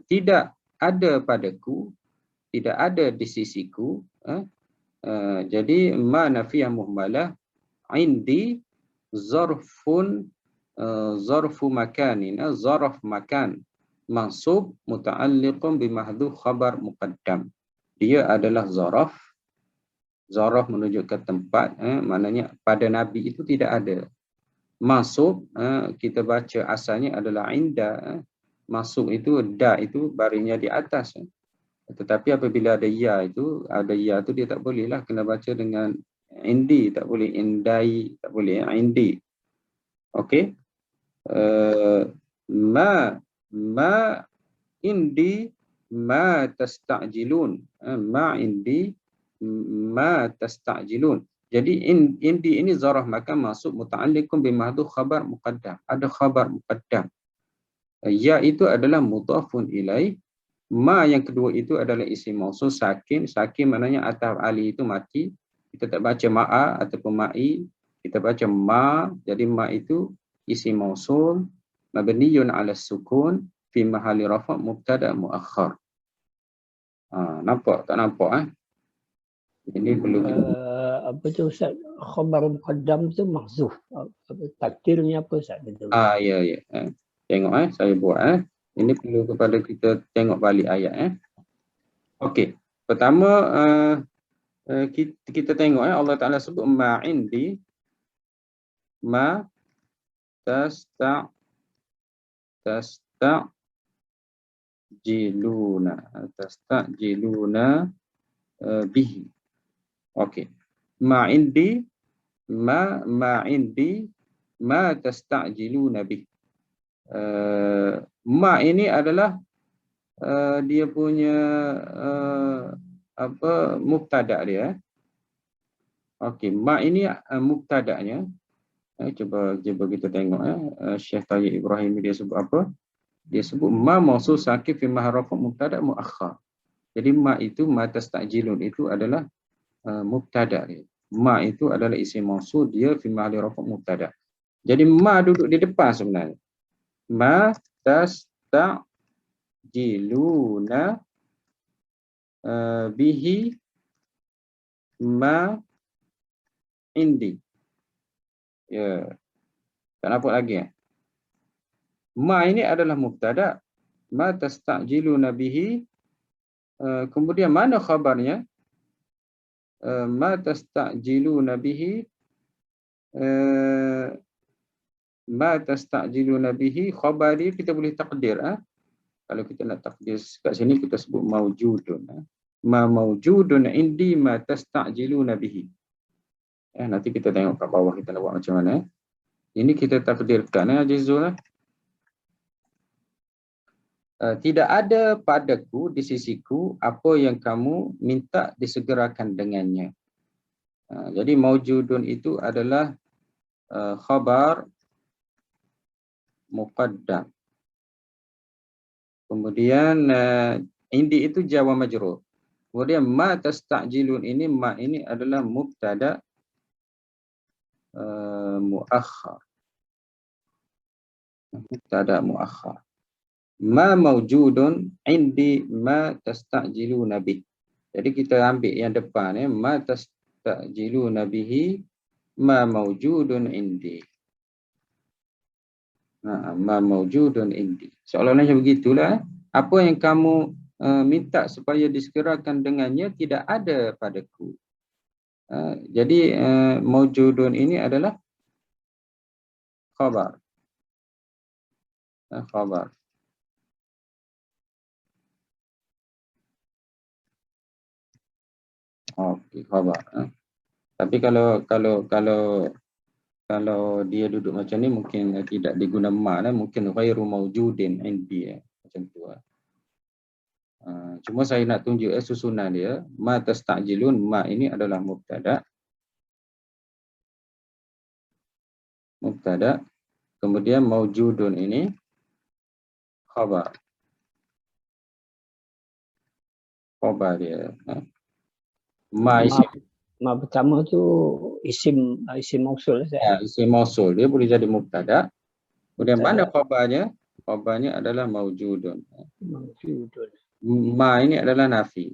tidak ada padaku, tidak ada di sisiku. Jadi ma nafiyah muhmalah indi zarfun, zarfu makanin, zarf makan mansub muta'alliqun bi mahdhuf khabar muqaddam. Dia adalah zaraf. Zaraf menunjukkan tempat, maknanya pada Nabi itu tidak ada. Mansub, kita baca asalnya adalah inda. Mansub itu da itu baringnya di atas. Tetapi apabila ada ya itu dia tak boleh lah, kena baca dengan indi, tak boleh indai, tak boleh indi. Okey. Ma indi ma tasta'jilun. Ma indi ma tasta'jilun. Jadi indi ini zarah makan masuk muta'alliqun bi mahdhu khabar muqaddam. Ada khabar muqaddam. Ya itu adalah mudhafun ilaih. Ma yang kedua itu adalah isim mausul sakin. Sakin maknanya ataf ali itu mati. Kita tak baca ma'a ataupun ma'i. Kita baca ma. Jadi ma itu isim mausul mabniyun 'ala sukun fi mahalli rafa' mubtada' muakhar. Nampak tak nampak? Ini perlu kita apa tu Ustaz? Khabar muqaddam tu mahzuf. Takdirnya apa Ustaz? Ya. Tengok saya buat Ini perlu kepada kita tengok balik ayat Okey. Pertama kita tengok Allah Taala sebut ma indi ma tasta'jiluna bihi. Okey. Ma indi ma tasta'jiluna bihi. Ma ini adalah dia punya mubtada dia. Okey, ma ini mubtadanya. Cuba kita tengok Syekh Tayyib Ibrahim dia sebut apa? Dia sebut ma mausul sakit fi mahrafa mubtada muakhar. Jadi ma itu ma tasta'jilun itu adalah mubtada dia. Ma itu adalah isim mausul, dia fi mahalli rafa' mubtada. Jadi ma duduk di depan sebenarnya. Ma tasta'jiluna bihi ma indi. Ya. Tak nampak lagi Ma ini adalah mubtada. Ma tasta'jiluna bihi. Kemudian mana khabarnya? Ma tasta'jiluna bihi. Ma tasta'jiluna bihi. Khabar dia kita boleh takdir. Kalau kita nak takdir kat sini kita sebut maujudun. Ma maujudun indi ma tasta'jiluna bihi. Nanti kita tengok kat bawah kita nak buat macam mana. Ini kita takdirkan Azizul. Tidak ada padaku di sisiku apa yang kamu minta disegerakan dengannya. Jadi maujudun itu adalah khabar muqaddam. Kemudian indi itu jawab majrur. Kemudian ma tasta'jilun ini ma ini adalah mubtada muakhar. Mubtada muakhar. Ma maujudun indi ma tasta'jiluna bih. Jadi kita ambil yang depan ma tasta'jiluna bihi ma maujudun indi. Ma maujudun indi. Seolah-olah begitulah. Apa yang kamu minta supaya disegerakan dengannya tidak ada padaku. Jadi maujudun ini adalah khabar. Khabar. Okey, khabar. Tapi kalau dia duduk macam ni mungkin tidak diguna ma, mungkin ghairu maujudin indi macam tu. Cuma saya nak tunjuk susunan dia. Ma tasta'jilun, ma ini adalah mubtada. Mubtada. Kemudian maujudun ini khabar. Khabar dia. Ma pertama tu isim mausul. Isim mausul dia boleh jadi mubtada. Kemudian mana khabarnya? Khabarnya adalah maujudun. Maujudun. Ma ini adalah nafi.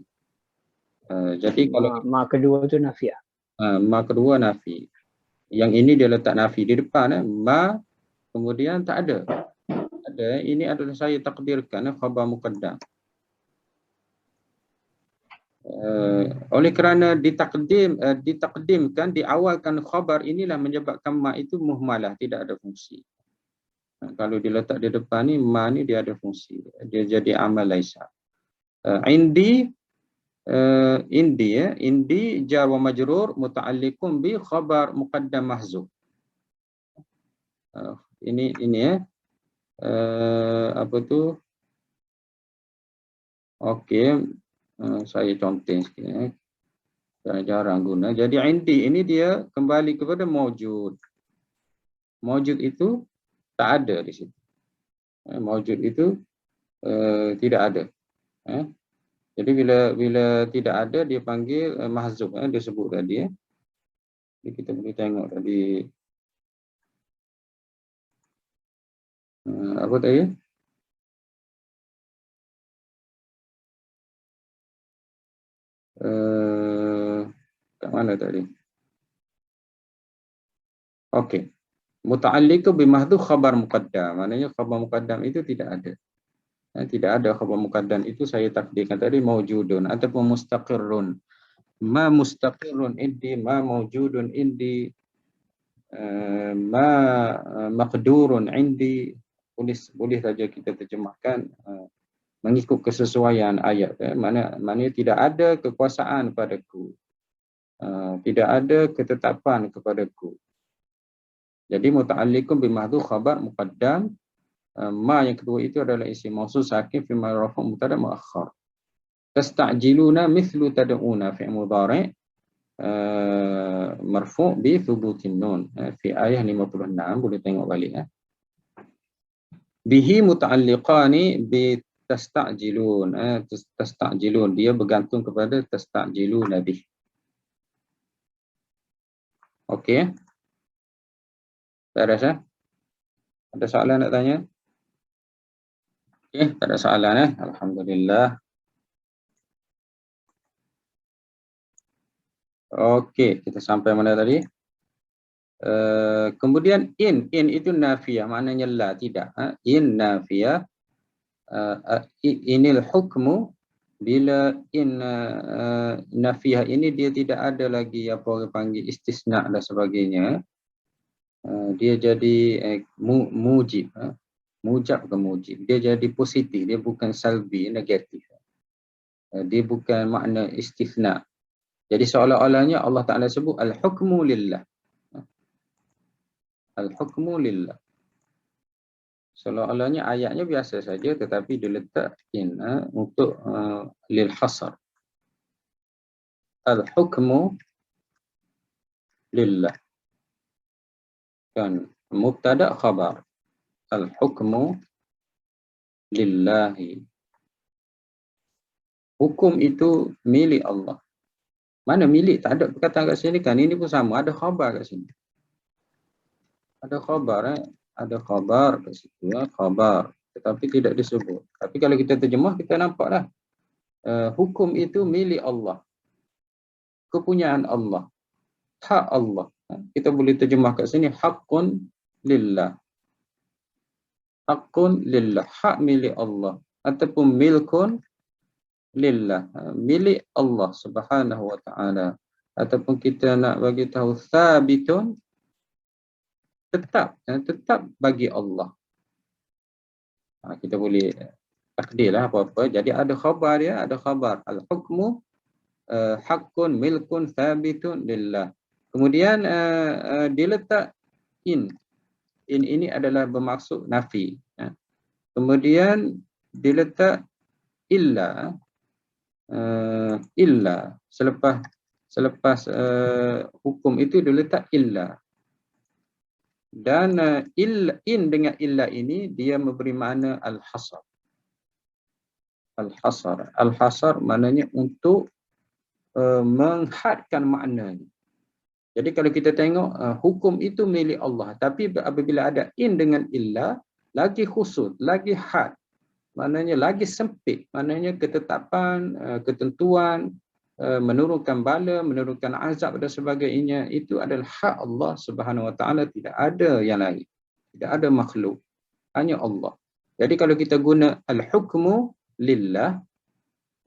Jadi kalau ma kedua tu nafi. Ma kedua nafi. Yang ini dia letak nafi di depan. Ma kemudian tak ada. Ini adalah saya takdirkan khabar muqaddam. Oleh kerana ditakdimkan, diawalkan khabar, inilah menyebabkan ma itu muhmalah, tidak ada fungsi. Kalau diletak di depan ni, ma ni dia ada fungsi. Dia jadi amal laisa. Indi indi ya, indi jar wa majrur muta'alliqun bi khabar muqaddam mahzuf. Ini ya. Apa tu? Okey, saya contoh sikit ya. Jarang guna. Jadi indi ini dia kembali kepada maujud. Maujud itu tak ada di situ. Maujud itu tidak ada. Jadi bila tidak ada dia panggil mahzuf, dia sebut tadi ya. Jadi kita boleh tengok tadi apa tadi? Kat mana tadi? Okey. Muta'alliqu bi mahdhuf khabar muqaddam. Maknanya khabar muqaddam itu tidak ada. Tidak ada khabar muqaddam itu saya takdirkan tadi maujudun ataupun mustaqirrun. Ma mustaqirrun indi, ma maujudun indi, ma maqdurun indi. Boleh saja kita terjemahkan mengikut kesesuaian ayat. Maknanya tidak ada kekuasaan padaku. Tidak ada ketetapan kepadaku. Jadi muta'alliqun bi mahdhuf khabar muqaddam. Ma yang kedua itu adalah isim mausul sakin fi marfu' mubtada muakhkhar. Tasta'jiluna mithlu tad'una fi mudhari' marfu' bi thubutin nun fi ayat 56. Boleh tengok balik bihi muta'alliqani bi tasta'jilun. Tasta'jilun dia bergantung kepada tasta'jiluna bih. Okey. Beres Ada soalan nak tanya? Okey, tak ada soalan Alhamdulillah. Okey, kita sampai mana tadi? Kemudian in itu nafiyah, maknanya la, tidak. In nafiyah. Inil hukmu, bila in nafiyah ini dia tidak ada lagi apa orang panggil istisna dan sebagainya. Dia jadi mujib. Mujab ke mujib. Dia jadi positif, dia bukan salbi, negatif. Dia bukan makna istisna. Jadi seolah-olahnya Allah Ta'ala sebut al-hukmu lillah. Al-hukmu lillah. Seolah-olahnya ayatnya biasa saja tetapi diletak in untuk lil hasar. Al-hukmu lillah. Kan mubtada khabar. Al-hukmu lillahi. Hukum itu milik Allah. Mana milik? Tak ada perkataan kat sini kan. Ini pun sama. Ada khabar kat sini. Ada khabar. Ada khabar kat situ. Khabar. Tetapi tidak disebut. Tapi kalau kita terjemah, kita nampaklah. Hukum itu milik Allah. Kepunyaan Allah. Hak Allah. Kita boleh terjemah kat sini. Haqqun lillah. Haqqun lillah. Hak milik Allah. Ataupun milkun lillah, milik Allah Subhanahu wa taala. Ataupun kita nak bagi tahu sabitun, tetap bagi Allah. Kita boleh takdirlah apa-apa. Jadi ada khabar dia, ada khabar al-hukmu haqqun milkun sabitun lillah. Kemudian diletak in. In ini adalah bermaksud nafi. Kemudian diletak illa. Illa selepas hukum itu diletak illa, dan in dengan illa ini dia memberi makna al-hasar. Al-hasar maknanya untuk menghadkan maknanya. Jadi kalau kita tengok hukum itu milik Allah, tapi apabila ada in dengan illa, lagi khusus, lagi had. Maknanya lagi sempit, maknanya ketetapan, ketentuan, menurunkan bala, menurunkan azab dan sebagainya, itu adalah hak Allah Subhanahu Wa Taala, tidak ada yang lain. Tidak ada makhluk, hanya Allah. Jadi kalau kita guna al-hukmu lillah,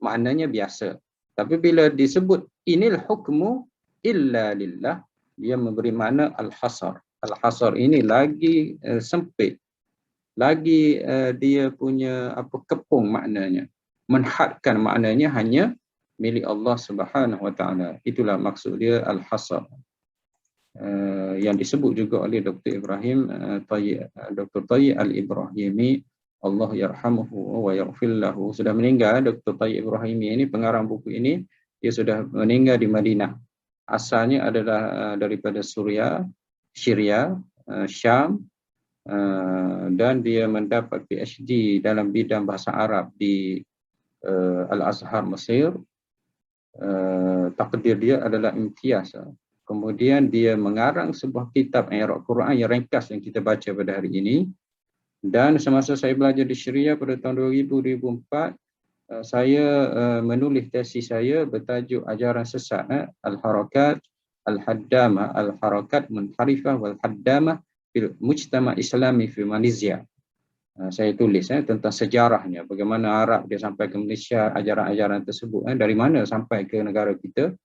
maknanya biasa. Tapi bila disebut inil hukmu illa lillah, dia memberi makna al-hasar. Al-hasar ini lagi sempit. Lagi dia punya kepung maknanya. menhadkan maknanya hanya milik Allah Subhanahu Wa Taala. Itulah maksud dia al-hasr. Yang disebut juga oleh Dr. Ibrahim Dr. Tayyib Al-Ibrahimi, Allah yarhamuhu wa yaghfir lahu, sudah meninggal. Dr. Tayyib Ibrahimi ini pengarang buku ini, dia sudah meninggal di Madinah. Asalnya adalah daripada Syria, Syam, dan dia mendapat PhD dalam bidang bahasa Arab di Al-Azhar Mesir. Takdir dia adalah imtiaz. Kemudian dia mengarang sebuah kitab I'rab Quran yang ringkas yang kita baca pada hari ini. Dan semasa saya belajar di Syria pada tahun 2004, saya menulis tesis saya bertajuk Ajaran Sesat Al-Harakat Al-Haddamah, Al-Harakat Munharifah Wal-Haddamah fil Mujtama' Islami fi Malaysia. Saya tulis tentang sejarahnya, bagaimana Arab dia sampai ke Malaysia, ajaran-ajaran tersebut dari mana sampai ke negara kita,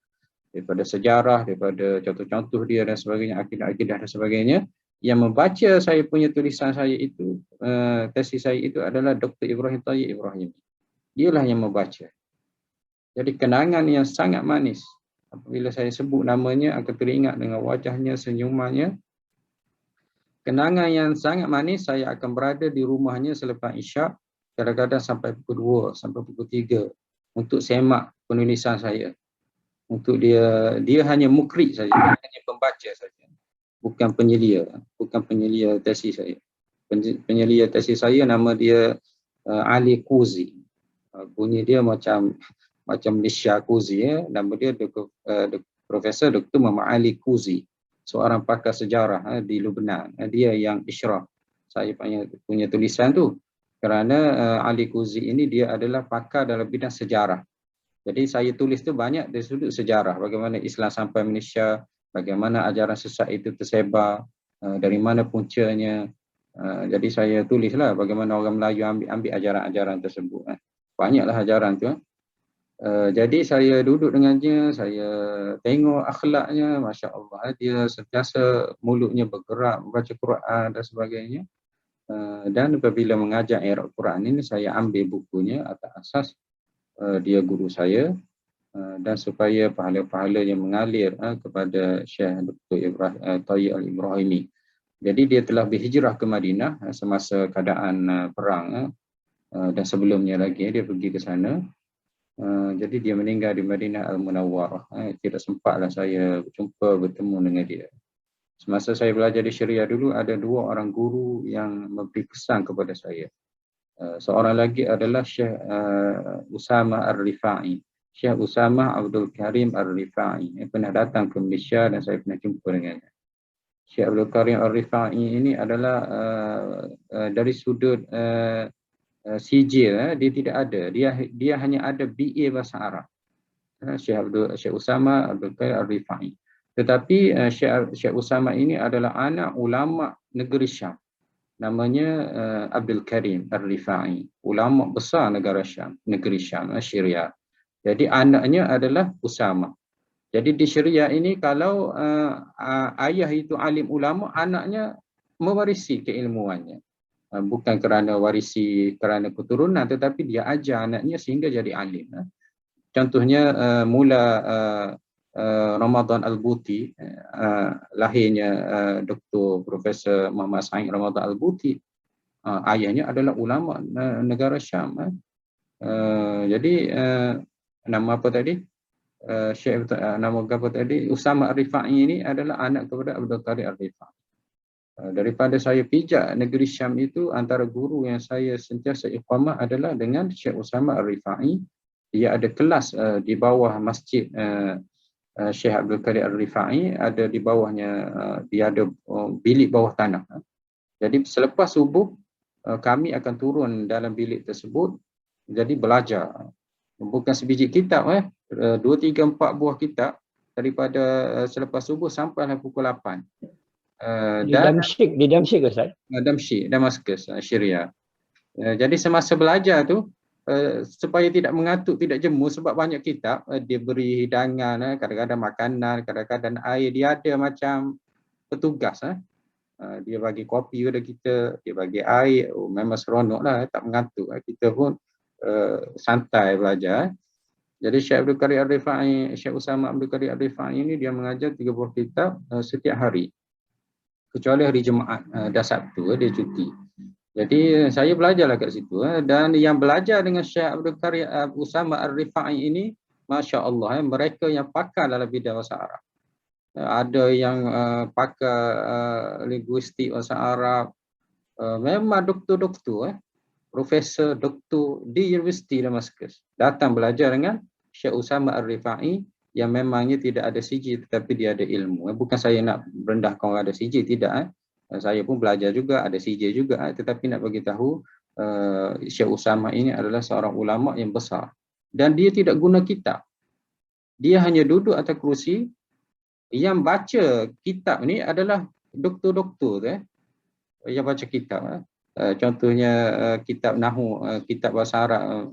daripada sejarah, daripada contoh-contoh dia dan sebagainya, akidah-akidah dan sebagainya. Yang membaca saya punya tulisan saya itu, tesis saya itu adalah Dr. Ibrahim Tayyib Ibrahim. Dialah yang membaca. Jadi kenangan yang sangat manis. Apabila saya sebut namanya, akan teringat dengan wajahnya, senyumannya. Kenangan yang sangat manis, saya akan berada di rumahnya selepas Isyak, kadang-kadang sampai pukul 2, sampai pukul 3 untuk semak penulisan saya. Untuk dia hanya mukri saja, hanya pembaca saja, bukan penyelia tesis saya. Penyelia tesis saya nama dia Ali Kuzi. Bunyi dia macam Malaysia Kuzi Nama dia Profesor Dr. Muhammad Ali Kuzi, seorang pakar sejarah di Lebanon. Dia yang isyrah saya punya tulisan tu, kerana Ali Kuzi ini dia adalah pakar dalam bidang sejarah. Jadi saya tulis tu banyak dari sudut sejarah, bagaimana Islam sampai Malaysia, bagaimana ajaran sesat itu tersebar, dari mana puncanya. Jadi saya tulislah bagaimana orang Melayu ambil ajaran-ajaran tersebut. Banyaklah ajaran tu. Jadi saya duduk dengannya, saya tengok akhlaknya, Masya Allah, dia sentiasa mulutnya bergerak, membaca Quran dan sebagainya. Dan apabila mengajar I'rab Quran ini, saya ambil bukunya atas asas dia guru saya, dan supaya pahala-pahala yang mengalir kepada Syekh Dr. Tayyib Al-Ibrahimi. Jadi dia telah berhijrah ke Madinah semasa keadaan perang, dan sebelumnya lagi dia pergi ke sana. Jadi dia meninggal di Madinah Al-Munawwarah. Tidak sempatlah saya bertemu dengan dia. Semasa saya belajar di Syria dulu, ada 2 orang guru yang memberi pesan kepada saya. Seorang lagi adalah Syekh Usama Ar-Rifai. Syekh Usama Abdul Karim Ar-Rifai pernah datang ke Malaysia dan saya pernah jumpa dengannya. Syekh Abdul Karim Ar-Rifai ini adalah dari sudut sijil, dia tidak ada. Dia hanya ada BA bahasa Arab. Syekh Usama Abdul Karim Ar-Rifai. Tetapi Syekh Usama ini adalah anak ulama negeri Syam. Namanya Abdul Karim Ar-Rifai, ulama besar negara Syam, negeri Syam, Syria. Jadi anaknya adalah Usama. Jadi di Syria ini kalau ayah itu alim ulama, anaknya mewarisi keilmuannya. Bukan kerana kerana keturunan, tetapi dia ajar anaknya sehingga jadi alim. Contohnya mula Ramadan Al-Buti, lahirnya Dr. Profesor Muhammad Said Ramadan Al-Buti, ayahnya adalah ulama negara Syam. Jadi nama apa tadi? Nama apa tadi? Usama Ar-Rifai ini adalah anak kepada Abdul Qadir Ar-Rifai. Daripada saya pijak negeri Syam itu, antara guru yang saya sentiasa iqamah adalah dengan Syekh Usama Ar-Rifai. Dia ada kelas di bawah masjid Syekh Abdul Qadir Ar-Rifai, ada di bawahnya, dia ada bilik bawah tanah. Jadi selepas subuh, kami akan turun dalam bilik tersebut, jadi belajar. Bukan sebiji kitab, 2, 3, 4 buah kitab daripada selepas subuh sampailah pukul 8. Di Damsyik ke Ustaz? Damsyik, Damaskus, Syria. Jadi semasa belajar tu, supaya tidak mengantuk, tidak jemu, sebab banyak kitab, dia beri hidangan, kadang-kadang makanan, kadang-kadang air, dia ada macam petugas. Dia bagi kopi kepada kita, dia bagi air, memang seronok lah, tak mengantuk. Kita pun santai belajar. Jadi Syekh Abdul Qadir Ar-Rifai, Syekh Usama Abdul Qadir Ar-Rifai ini dia mengajar 30 kitab setiap hari. Kecuali hari Jumaat dan Sabtu dia cuti. Jadi saya belajarlah kat situ. Dan yang belajar dengan Syekh Abdul Qadir Usama Ar-Rifai ini, Masya Allah, mereka yang pakar dalam bidang bahasa Arab. Ada yang pakar linguistik bahasa Arab, memang doktor-doktor, profesor, doktor di Universiti Damaskus datang belajar dengan Syekh Usama Ar-Rifai yang memangnya tidak ada CJ tetapi dia ada ilmu. Bukan saya nak merendahkan orang ada CJ, tidak. Saya pun belajar juga, ada CJ juga, tetapi nak bagi tahu Syekh Usama ini adalah seorang ulama yang besar dan dia tidak guna kitab. Dia hanya duduk atas kerusi. Yang baca kitab ni adalah doktor-doktor yang baca kitab. Contohnya kitab Nahwu, kitab bahasa Arab,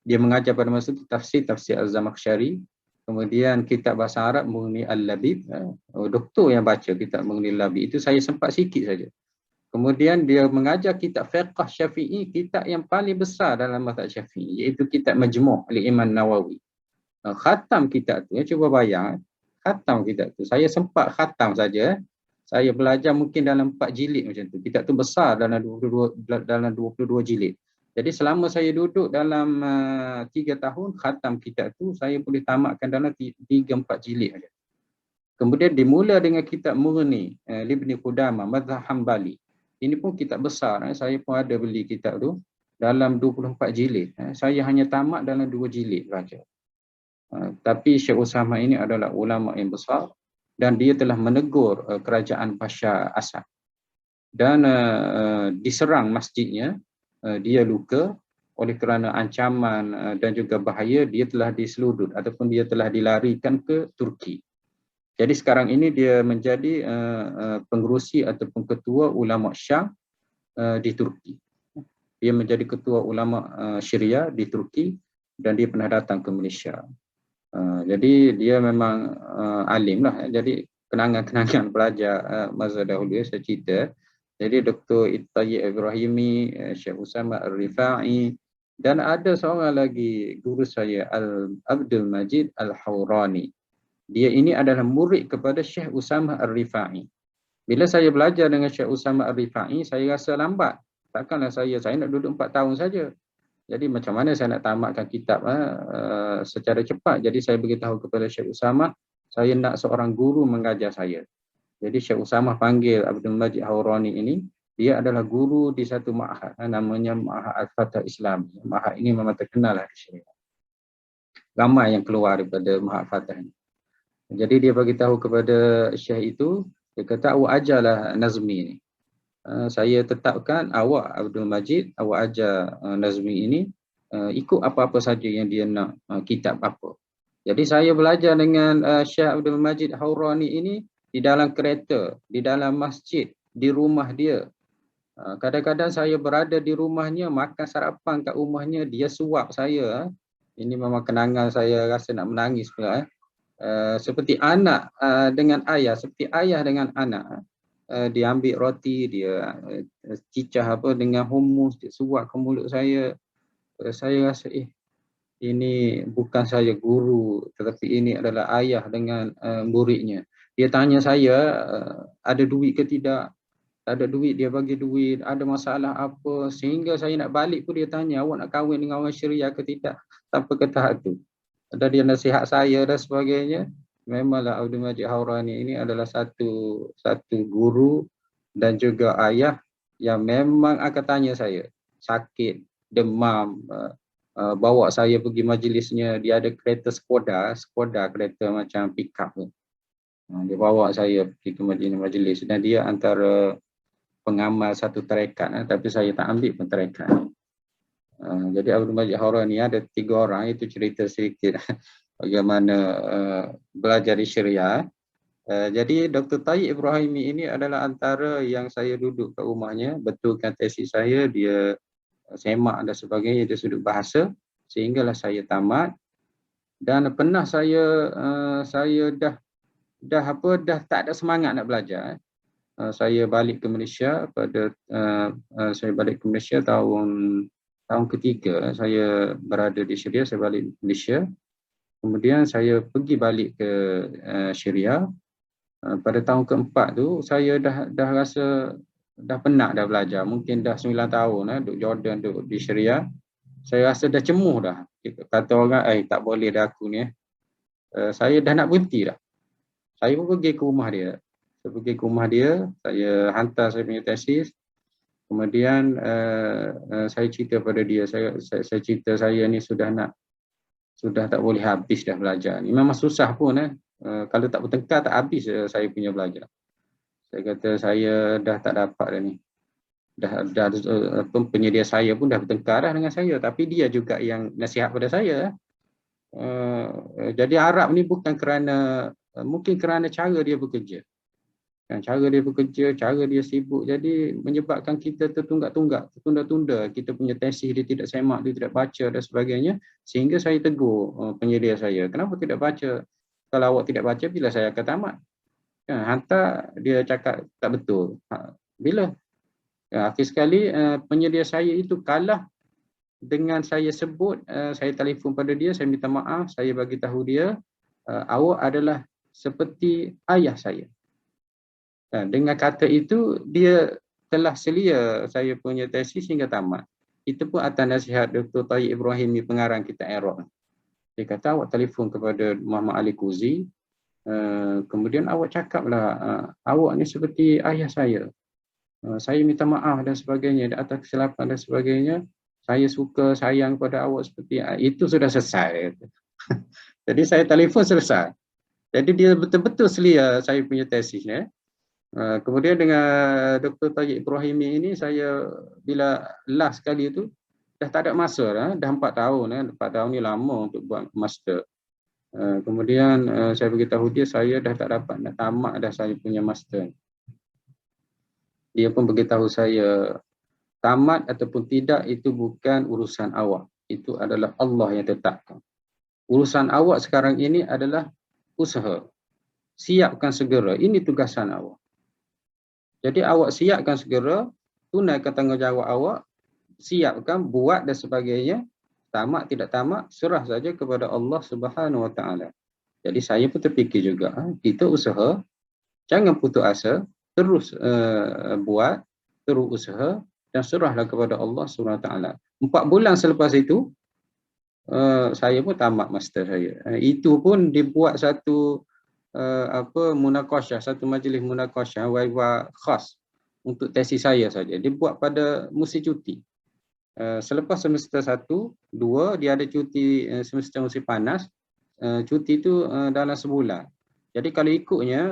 dia mengajar pada masa itu tafsir Az-Zamakhsyari. Kemudian kitab bahasa Arab Mughni Al-Labib, doktor yang baca kitab Mughni Al-Labib, itu saya sempat sikit saja. Kemudian dia mengajar kitab fiqh Syafi'i, kitab yang paling besar dalam mazhab Syafi'i, iaitu kitab Majmu' oleh Imam Nawawi. Khatam kitab tu, cuba bayang, khatam kitab tu. Saya sempat khatam saja. Saya belajar mungkin dalam 4 jilid macam tu. Kitab tu besar dalam 22 jilid. Jadi selama saya duduk dalam 3 tahun khatam kitab tu, saya boleh tamatkan dalam 3-4 jilid saja. Kemudian dimula dengan kitab Mughni Ibn Qudamah Mazhab Hambali. Ini pun kitab besar. Saya pun ada beli kitab tu dalam 24 jilid. Saya hanya tamat dalam 2 jilid saja. Tapi Syekh Usama ini adalah ulama yang besar dan dia telah menegur kerajaan Bashar Assad dan diserang masjidnya, dia luka oleh kerana ancaman dan juga bahaya, dia telah diseludut ataupun dia telah dilarikan ke Turki. Jadi sekarang ini dia menjadi pengerusi ataupun ketua ulama Syam di Turki. Dia menjadi ketua ulama Syria di Turki dan dia pernah datang ke Malaysia. Jadi dia memang alim lah. Jadi kenangan-kenangan pelajar masa dahulu saya cerita. Jadi Dr. Tayyib Ibrahimi, Syekh Usama Ar-Rifai dan ada seorang lagi guru saya, Abdul Majid Al-Hawrani. Dia ini adalah murid kepada Syekh Usama Ar-Rifai. Bila saya belajar dengan Syekh Usama Ar-Rifai, saya rasa lambat. Takkanlah saya nak duduk 4 tahun saja. Jadi macam mana saya nak tamatkan kitab secara cepat. Jadi saya beritahu kepada Syekh Usama, saya nak seorang guru mengajar saya. Jadi Syekh Usama panggil Abdul Majid Hawrani ini, dia adalah guru di satu ma'had, namanya Ma'had Al-Fatah Islam. Ma'had ini memang terkenal lah di sini. Ramai yang keluar daripada Ma'had Fatah ini. Jadi dia beritahu kepada Syekh itu, dia kata, awak ajarlah Nazmi ini. Saya tetapkan awak Abdul Majid, awak ajar Nazmi ini ikut apa-apa saja yang dia nak, kitab apa. Jadi saya belajar dengan Syekh Abdul Majid Hawrani ini di dalam kereta, di dalam masjid, di rumah dia. Kadang-kadang saya berada di rumahnya, makan sarapan kat rumahnya, dia suap saya. Ini memang kenangan saya rasa nak menangis pula. Seperti anak dengan ayah, seperti ayah dengan anak. Dia ambil roti, dia cicah apa dengan hummus, dia suap ke mulut saya. Saya rasa ini bukan saya guru, tetapi ini adalah ayah dengan muridnya. Dia tanya saya ada duit ke tidak? Tak ada duit, dia bagi duit. Ada masalah apa? Sehingga saya nak balik pun dia tanya, awak nak kahwin dengan orang Syria ke tidak? Sampai ke tahap tu. Ada dia nasihat saya dan sebagainya. Memanglah Abdul Majid Hawrani ini adalah satu guru dan juga ayah yang memang akan tanya saya. Sakit, demam, bawa saya pergi majlisnya. Dia ada kereta Skoda kereta macam pick up tu. Dia bawa saya pergi ke majlis dan dia antara pengamal satu tarekat, tapi saya tak ambil pun tarekat. Jadi Abdul Majid Hawrani ada 3 orang, itu cerita sedikit bagaimana belajar di Syria. Jadi Dr. Tayyib Ibrahimi ini adalah antara yang saya duduk ke rumahnya, betulkan tesis saya, dia semak dan sebagainya, dia sudut bahasa, sehinggalah saya tamat. Dan pernah saya dah tak ada semangat nak belajar. Saya balik ke Malaysia tahun tahun ketiga saya berada di Syria, saya balik Malaysia. Kemudian saya pergi balik ke Syria. Pada tahun keempat tu saya dah rasa dah penat dah belajar. Mungkin dah 9 tahun duduk Jordan, duduk di Syria. Saya rasa dah cemuh dah. Kata orang, tak boleh dah aku ni. Saya dah nak berhenti dah. Saya pun pergi ke rumah dia. Saya pergi ke rumah dia, saya hantar saya punya tesis. Kemudian saya cerita pada dia, saya cerita saya ni sudah tak boleh habis dah belajar ni. Memang susah pun kalau tak bertengkar tak habis saya punya belajar. Saya kata saya dah tak dapat dah ni. Dah penyedia saya pun dah bertengkar dah dengan saya, tapi dia juga yang nasihat pada saya. Jadi harap ni bukan kerana mungkin kerana cara dia bekerja. Cara dia bekerja, cara dia sibuk, jadi menyebabkan kita tertunda-tunda kita punya tesis dia tidak semak, dia tidak baca dan sebagainya, sehingga saya tegur penyedia saya, kenapa tidak baca? Kalau awak tidak baca, bila saya akan tamat? Hantar, dia cakap tak betul. Bila? Akhir sekali penyedia saya itu kalah dengan saya sebut, saya telefon pada dia, saya minta maaf, saya bagi tahu dia, awak adalah seperti ayah saya. Dengan kata itu, dia telah selia saya punya tesis hingga tamat. Itu pun atas nasihat Dr. Tayyip Ibrahimi, pengarang kita Iraq. Dia kata, awak telefon kepada Muhammad Ali Kuzi, kemudian awak cakaplah, awak ni seperti ayah saya. Saya minta maaf dan sebagainya, atas kesilapan dan sebagainya. Saya suka, sayang pada awak seperti itu sudah selesai. Jadi saya telefon selesai. Jadi dia betul-betul selia saya punya tesis. Kemudian dengan Dr. Tayyip Ibrahimi ini, saya bila last sekali itu dah tak ada masa dah 4 tahun. 4 tahun ni lama untuk buat master. Kemudian saya beritahu dia saya dah tak dapat nak tamat dah saya punya master. Dia pun beritahu saya, tamat ataupun tidak itu bukan urusan awak, itu adalah Allah yang tetapkan. Urusan awak sekarang ini adalah usaha. Siapkan segera, ini tugasan awak. Jadi awak siapkan segera, tunaikan tanggungjawab awak, siapkan, buat dan sebagainya. Tamat tidak tamat, serah saja kepada Allah Subhanahu Wa Taala. Jadi saya pun terfikir juga, kita usaha, jangan putus asa, terus buat, terus usaha dan serahlah kepada Allah Subhanahu Wa Taala. 4 bulan selepas itu, saya pun tamat master saya. Itu pun dibuat satu munaqasyah, satu majlis munaqasyah waiwa khas untuk tesis saya saja. Dibuat pada musim cuti. Selepas semester 1, 2 dia ada cuti semester musim panas. Cuti itu dalam sebulan. Jadi kalau ikutnya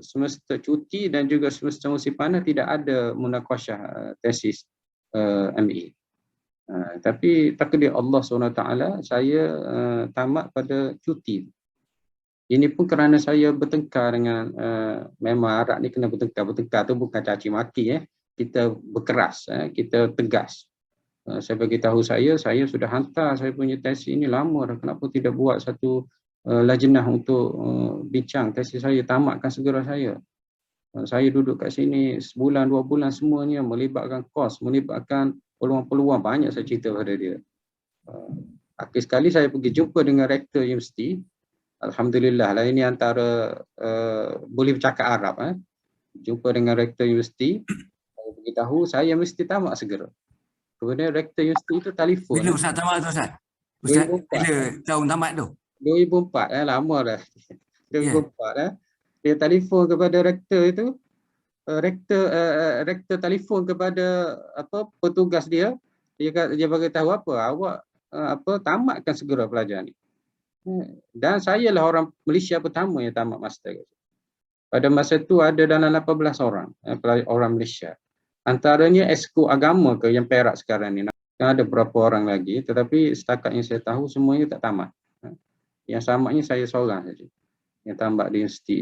semester cuti dan juga semester musim panas tidak ada munaqasyah tesis MA. Tapi takdir Allah SWT, saya tamat pada cuti. Ini pun kerana saya bertengkar dengan, memang Arab ni kena bertengkar. Bertengkar tu bukan caci maki. Kita berkeras, kita tegas. Saya beritahu saya sudah hantar saya punya tesis ini lama dah. Kenapa tidak buat satu lajnah untuk bincang tesis saya, tamatkan segera saya. Saya duduk kat sini sebulan, 2 bulan semuanya melibatkan kos, melibatkan peluang-peluang, banyak saya cerita pada dia. Akhir sekali saya pergi jumpa dengan rektor universiti. Alhamdulillah lah, ini antara boleh bercakap Arab. Jumpa dengan rektor universiti, saya beritahu saya mesti tamat segera. Kemudian rektor universiti itu telefon. Bila Ustaz tamat tu Ustaz? Ustaz, bila tahun tamat tu? 2004, lama dah. 2004 dia telefon kepada rektor itu. Rektor telefon kepada petugas dia. Dia beritahu awak tamatkan segera pelajar ni. Dan saya lah orang Malaysia pertama yang tamat master. Pada masa itu ada dalam 18 orang Malaysia. Antaranya esko agama ke yang Perak sekarang ni. Ada beberapa orang lagi, tetapi setakat yang saya tahu semuanya tak tamat. Yang tamatnya saya seorang saja. Yang tamat di universiti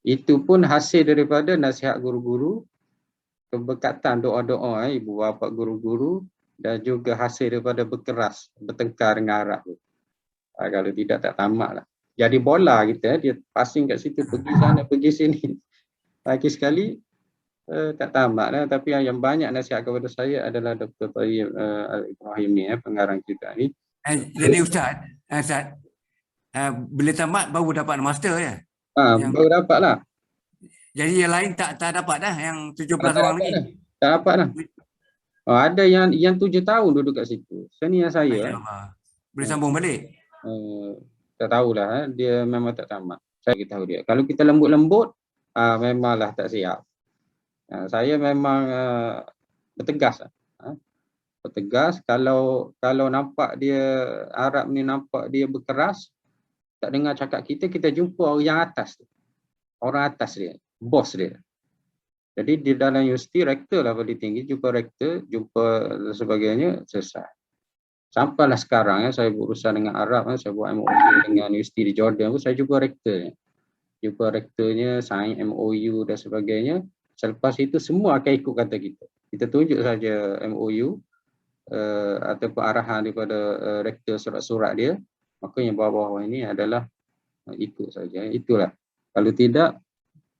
itu pun hasil daripada nasihat guru-guru, keberkatan doa-doa ibu bapa guru-guru, dan juga hasil daripada berkeras, bertengkar dengan Arab. Kalau tidak tak tamat lah. Jadi bola kita, dia passing kat situ, pergi sana, pergi sini. Akhir sekali, Tak tamat lah. Tapi yang banyak nasihat kepada saya adalah Dr. Tayyib Al-Ibrahimi, pengarang kita ni. Jadi Ustaz, bila tamat baru dapat master ya? Baru dapat lah. Jadi yang lain tak dapat dah, yang 17 Tak orang dapat lagi. dah. Tak dapat lah. Ada yang 7 tahun duduk kat situ. Sini yang saya. Masya Allah. Boleh sambung balik? Tak tahulah. Dia memang tak tamat. Saya tahu dia. Kalau kita lembut-lembut, memanglah tak siap. Saya memang bertegas. Bertegas. Kalau nampak dia, Arab ni nampak dia berkeras, tak dengar cakap kita jumpa orang yang atas tu. Orang atas dia. Bos dia. Jadi di dalam universiti, rektor lah paling tinggi, jumpa rektor, jumpa sebagainya, selesai. Sampailah sekarang saya berurusan dengan Arab, saya buat MOU dengan universiti di Jordan, saya jumpa rektornya. Jumpa rektornya, sign MOU dan sebagainya. Selepas itu semua akan ikut kata kita. Kita tunjuk saja MOU ataupun arahan daripada rektor surat-surat dia, maka yang bawah-bawah ini adalah ikut saja. Itulah. Kalau tidak,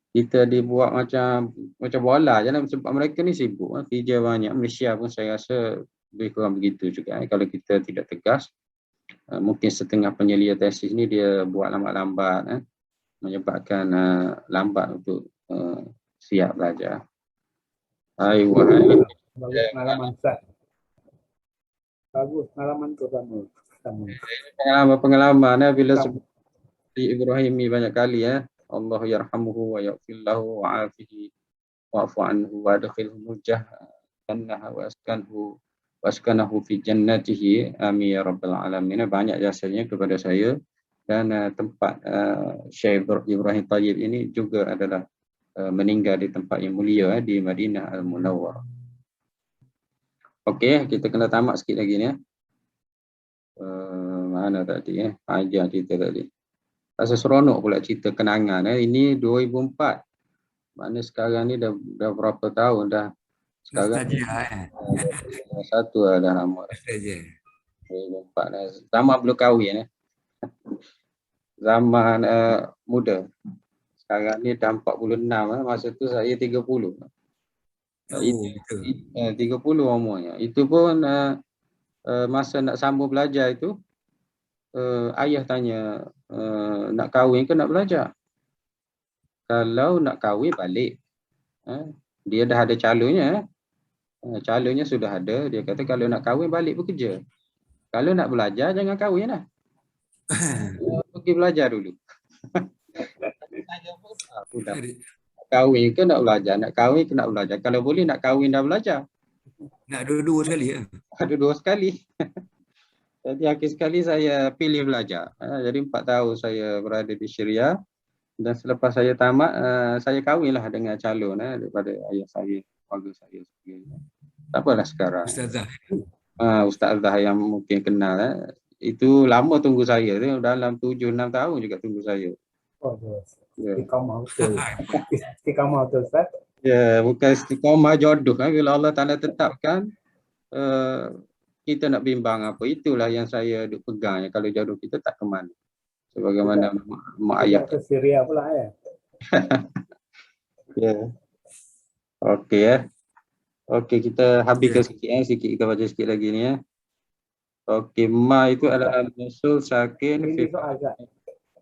kita dibuat macam bola je lah, sebab mereka ni sibuk, kerja banyak. Malaysia pun saya rasa lebih kurang begitu juga. Kalau kita tidak tegas, mungkin setengah penyelia tesis ni dia buat lambat-lambat, menyebabkan lambat untuk siap belajar. Bagus pengalaman Ustaz. Bagus pengalaman tu sama. Pengalaman bila sebut Ibrahimi banyak kali Allah yarhamuhu wa yaghfir lahu wa afihi wa'fu anhu wa adkhilhu jannah wa askanahu fi jannatihi amin ya rabbal alamin. Banyak jasanya kepada saya, dan tempat Syekh Ibrahim Tayyib ini juga adalah meninggal di tempat yang mulia di Madinah Al-Munawwarah. Okey, kita kena tamat sikit lagi ni. Mana tadi panjang cerita tadi. Rasa seronok pula cerita kenangan. Ini 2004. Mana sekarang ni dah berapa tahun dah. Sekarang satu dah lama. 2004 dah. Zaman belum kahwin. Zaman muda. Sekarang ni dah 46. Masa tu saya 30. 30 umurnya. Itu pun masa nak sambung belajar itu, ayah tanya, nak kahwin ke nak belajar? Kalau nak kahwin balik. Dia dah ada calonnya. Calonnya sudah ada. Dia kata kalau nak kahwin balik bekerja. Kalau nak belajar jangan kahwin lah. Pergi belajar dulu. Kahwin ke nak belajar? Nak kahwin ke nak belajar? Kalau boleh nak kahwin dah belajar. Nak dua-dua sekali ya? Dua sekali. Jadi akhir sekali saya pilih belajar. Jadi 4 tahun saya berada di Syria, dan selepas saya tamat, saya kahwinlah dengan calon daripada ayah saya, keluarga saya. Tak apalah sekarang. Ustazah yang mungkin kenal. Itu lama tunggu saya. Dalam 7-6 tahun juga tunggu saya. Istiqamah betul. Istiqamah betul Ustaz. Ya, bukan istiqamah jodoh. Bila Allah Ta'ala tetapkan, kita nak bimbang apa, itulah yang saya duk pegang. Kalau jodoh kita tak ke mana. Sebagaimana mak ayah ke Syria pula ya. Okey Okey, kita habiskan sikit kita baca sikit lagi ni Okey, ma itu adalah musul sakin fi.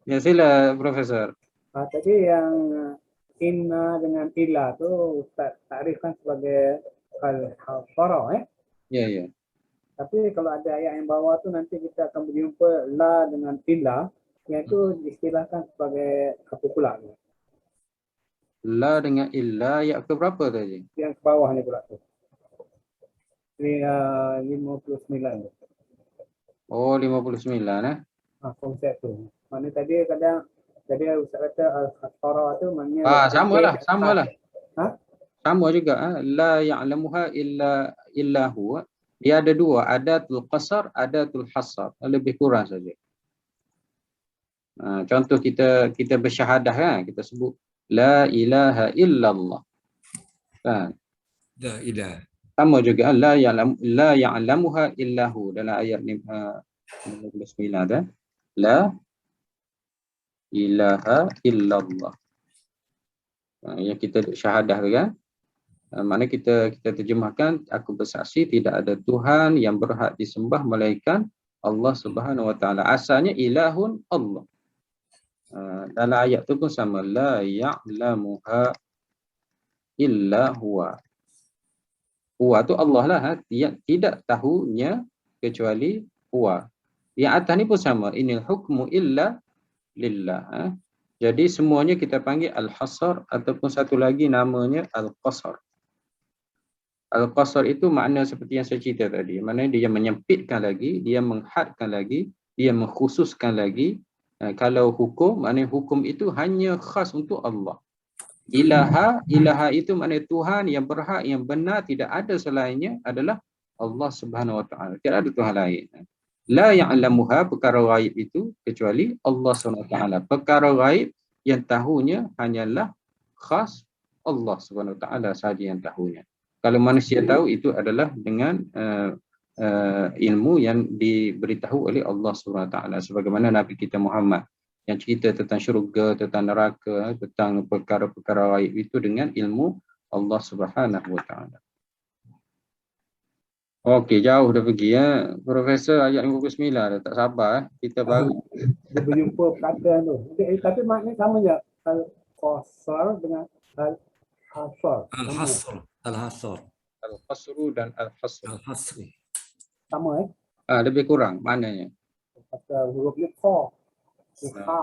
Ya, sila Profesor. Tadi yang inna dengan ila tu Ustaz takrifkan sebagai al-hasara Ya. Tapi kalau ada ayat yang bawah tu nanti kita akan berjumpa la dengan illa, yang itu diistilahkan sebagai apa pula? La dengan illa, ayat ke berapa tadi? Yang ke bawah ni pula tu. Ini 59 tu. Oh, 59 konsep tu. Mana tadi kadang Ustaz kata al-hasara tu maknanya samalah. Sama juga. La ya'lamuha illa huwa. Dia ada dua, adatul qasar, adatul hasar. Lebih kurang saja. Contoh kita bersyahadah kita sebut la ilaha illallah. La ilaha. Sama juga la ya'lamuha illahu dalam ayat 59 dah. La ilaha illallah. Yang kita syahadah tu kan. Mana kita terjemahkan, aku bersaksi tidak ada Tuhan yang berhak disembah melainkan Allah Subhanahu Wa Taala. Asalnya ilahun Allah. Dalam ayat tu pun sama, la ya'lamuha illa huwa. Huwa tu Allah lah, yang tidak tahunya kecuali huwa. Yang atas ni pun sama, inil hukmu illa lillah. Jadi semuanya kita panggil al-hasar ataupun satu lagi namanya al-qasar. Al-qasar itu makna seperti yang saya cerita tadi. Maknanya dia menyempitkan lagi, dia menghadkan lagi, dia mengkhususkan lagi. Kalau hukum, maknanya hukum itu hanya khas untuk Allah. Ilaha itu maknanya Tuhan yang berhak, yang benar, tidak ada selainnya adalah Allah Subhanahu Wa Taala. Tidak ada Tuhan lain. La ya'lamuha, perkara ghaib itu kecuali Allah Subhanahu Wa Taala. Perkara ghaib yang tahunya hanyalah khas Allah Subhanahu Wa Taala sahaja yang tahunya. Kalau manusia tahu itu adalah dengan ilmu yang diberitahu oleh Allah Subhanahu Wa Taala, sebagaimana Nabi kita Muhammad yang cerita tentang syurga, tentang neraka, tentang perkara-perkara ghaib itu dengan ilmu Allah Subhanahu Wa Taala. Okey, jauh dah pergi ya. Profesor ayat 59 dah tak sabar kita baru Dia berjumpa perkataan tu. Tapi maknanya sama je. Al-qasar dengan al-hasar. Al-hasr. Al-hasr. al-qasru dan al-hasr. Al-hasri. Sama Lebih kurang maknanya. Kata huruf liqa. Liqa.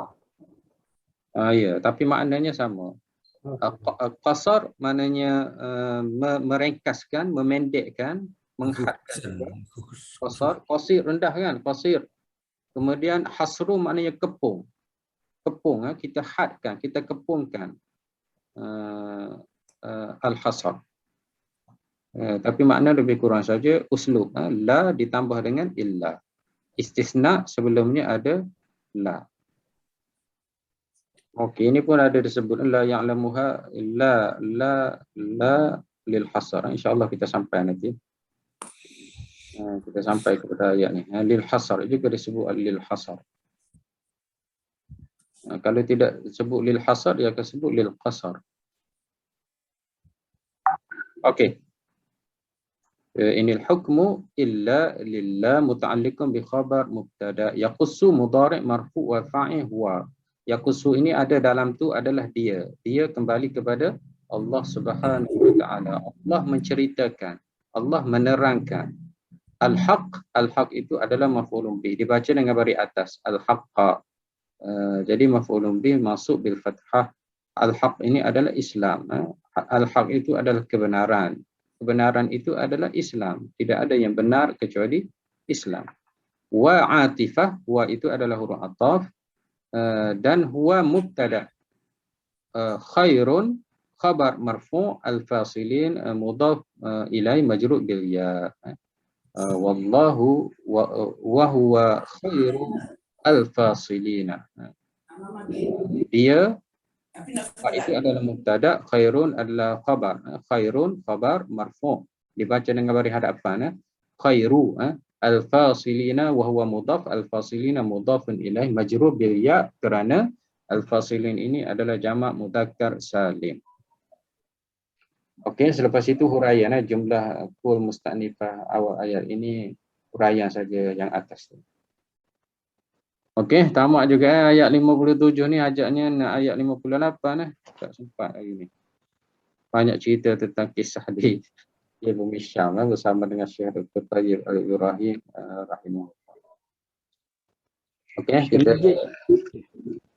Ya, tapi maknanya sama. Qasar maknanya meringkaskan, memendekkan, menghadkan. Qasar, qasir rendah kan, qasir. Kemudian hasru maknanya kepung. Kepung, kita hadkan, kita kepungkan. Al-hasar. Tapi makna lebih kurang saja uslub. La ditambah dengan illa. Istisna sebelumnya ada la. Okey, ini pun ada disebut la ya'lamuha illa la lil hasar. InsyaAllah kita sampai nanti. Kita sampai kepada ayat ni. Lil hasar juga disebut lil hasar. Kalau tidak sebut lil hasar, dia akan sebut lil qasar. Okey. Inil hukmu illa lillah muta'alliqun bi khabar mubtada. Yaqussu mudhari' marfu' wa fa'il huwa. Yaqussu ini ada dalam tu adalah dia. Dia kembali kepada Allah Subhanahu wa taala. Allah menceritakan, Allah menerangkan. Al-haq itu adalah maf'ulun bih. Dibaca dengan baris atas, al-haqqa. Jadi maf'ulun bih masuk bil fathah. Al-haq ini adalah Islam. Al-haq itu adalah kebenaran. Kebenaran itu adalah Islam. Tidak ada yang benar kecuali Islam. Wa atifah, wa itu adalah huruf ataf, dan huwa mubtada. Khairun khabar marfu' al-fasilin mudhaf ilai majrur bil ya. Wallahu wa huwa khairun al-fasilina. Dia itu adalah mubtada, khairun adalah khabar. Khairun khabar marfu'. Dibaca dengan baris hadapan. Khairu al-fasilina wa huwa mudhaf, al-fasilina mudhafun ilaih majrur bil ya, kerana al-fasilin ini adalah jamak mudzakkar salim. Okey, selepas itu huraian jumlah kul musta'nifah awal ayat ini, huraian saja yang atas tu. Okey, tamat juga ayat 57 ni, ajaknya nak ayat 58 tak sempat lagi ni. Banyak cerita tentang kisah di Bumi Syam bersama dengan Syekh Dr. Tayyib Al-Ibrahim rahimahullah. Okey, kita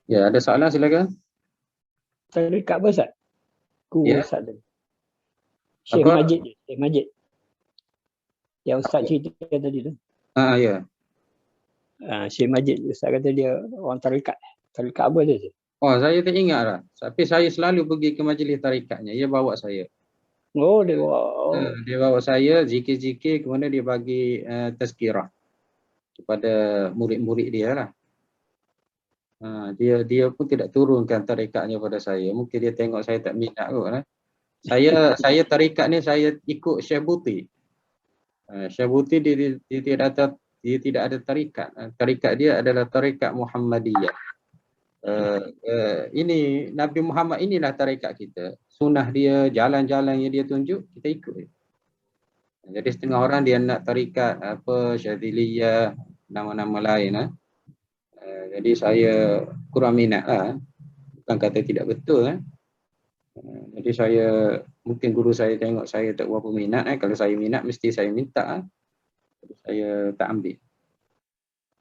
ya, ada soalan silakan. Tarikat apa Ustaz? Ya. Ustaz tu. Syekh Apa? Majid. Syekh Majid. Yang Ustaz cerita tadi tu. Ya. Syekh Majid, Ustaz kata dia orang tarikat. Tarikat apa dia? Oh, saya tak ingat dah. Tapi saya selalu pergi ke majlis tarikatnya. Dia bawa saya. Oh, dia bawa. Dia bawa saya zikir-zikir, kemudian dia bagi tazkirah kepada murid-murid dia lah. Dia pun tidak turunkan tarikatnya pada saya. Mungkin dia tengok saya tak minat kot lah. Saya tarikat ni saya ikut Syekh Buti. Syekh Buti dia tidak ada tarikat. Tarikat dia adalah tarikat Muhammadiyah. ini Nabi Muhammad inilah tarekat kita. Sunnah dia, jalan-jalan yang dia tunjuk, kita ikut. Jadi setengah orang dia nak tarekat apa Syadziliyah, nama-nama lain. Jadi saya kurang minat lah. Bukan kata tidak betul. Jadi saya, mungkin guru saya tengok saya tak berapa minat. Kalau saya minat mesti saya minta. Jadi saya tak ambil.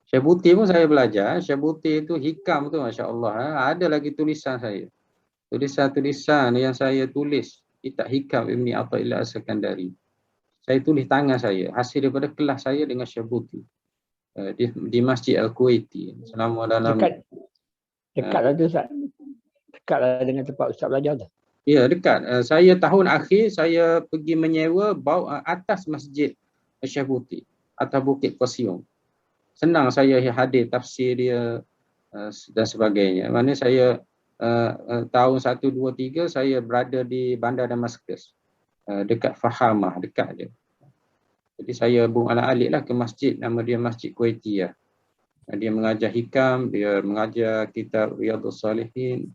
Syabuti pun saya belajar. Syabuti itu hikam tu, Masya Allah. Ada lagi tulisan saya. Tulisan-tulisan yang saya tulis. Kitab Hikam Ibni Athaillah As-Sakandari. Saya tulis tangan saya. Hasil daripada kelas saya dengan Syabuti. Di Masjid Al-Kuwaiti. Selama dalam... Dekatlah tu Ustaz. Dekatlah dengan tempat Ustaz belajar tu. Ya, dekat. Saya tahun akhir, saya pergi menyewa bawah atas Masjid Syabuti. Atas Bukit Qasium. Senang saya hadir tafsir dia dan sebagainya. Mana saya tahun 1, 2, 3 saya berada di Bandar Damaskus. Dekat Fahamah, dekat je. Jadi saya bung ala-alik lah ke masjid, nama dia Masjid Kuwaiti lah. Dia mengajar hikam, dia mengajar kitab Riyadhus Salihin.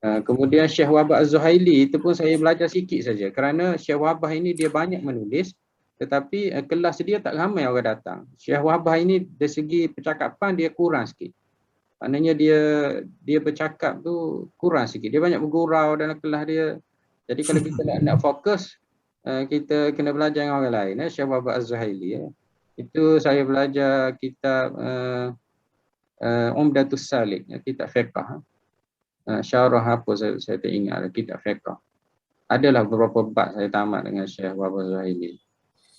Kemudian Syekh Wahbah Az-Zuhaili itu pun saya belajar sikit saja. Kerana Syekh Wahbah ini dia banyak menulis. Tetapi kelas dia tak ramai orang datang. Syekh Wahbah ini dari segi percakapan dia kurang sikit. Maknanya dia bercakap tu kurang sikit. Dia banyak bergurau dalam kelas dia. Jadi kalau kita nak fokus, kita kena belajar dengan orang lain. Syekh Wahbah Az-Zuhaili. Itu saya belajar kitab Umdatus Salik, kitab fiqh. Syarah apa saya tak ingat, kitab fiqh. Adalah beberapa bab saya tamat dengan Syekh Wahbah Az-Zuhaili.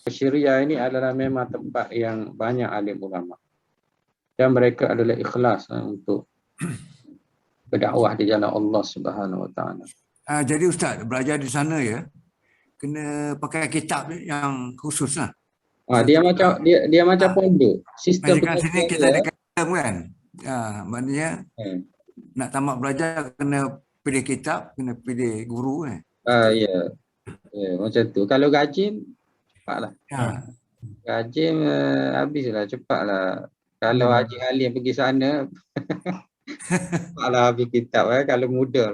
Syria ini adalah memang tempat yang banyak alim ulama. Dan mereka adalah ikhlas untuk berdakwah di jalan Allah Subhanahu Wa Taala. Jadi Ustaz, belajar di sana ya, kena pakai kitab yang khusus lah. Dia macam pondok. Sistem kat sini kita ada kalam kan. Maknanya nak tamat belajar kena pilih kitab, kena pilih guru kan. Ya, macam tu. Kalau gaji cepatlah. Gaji habislah cepatlah. Kalau Haji Halim pergi sana cepatlah habis kitab kalau muda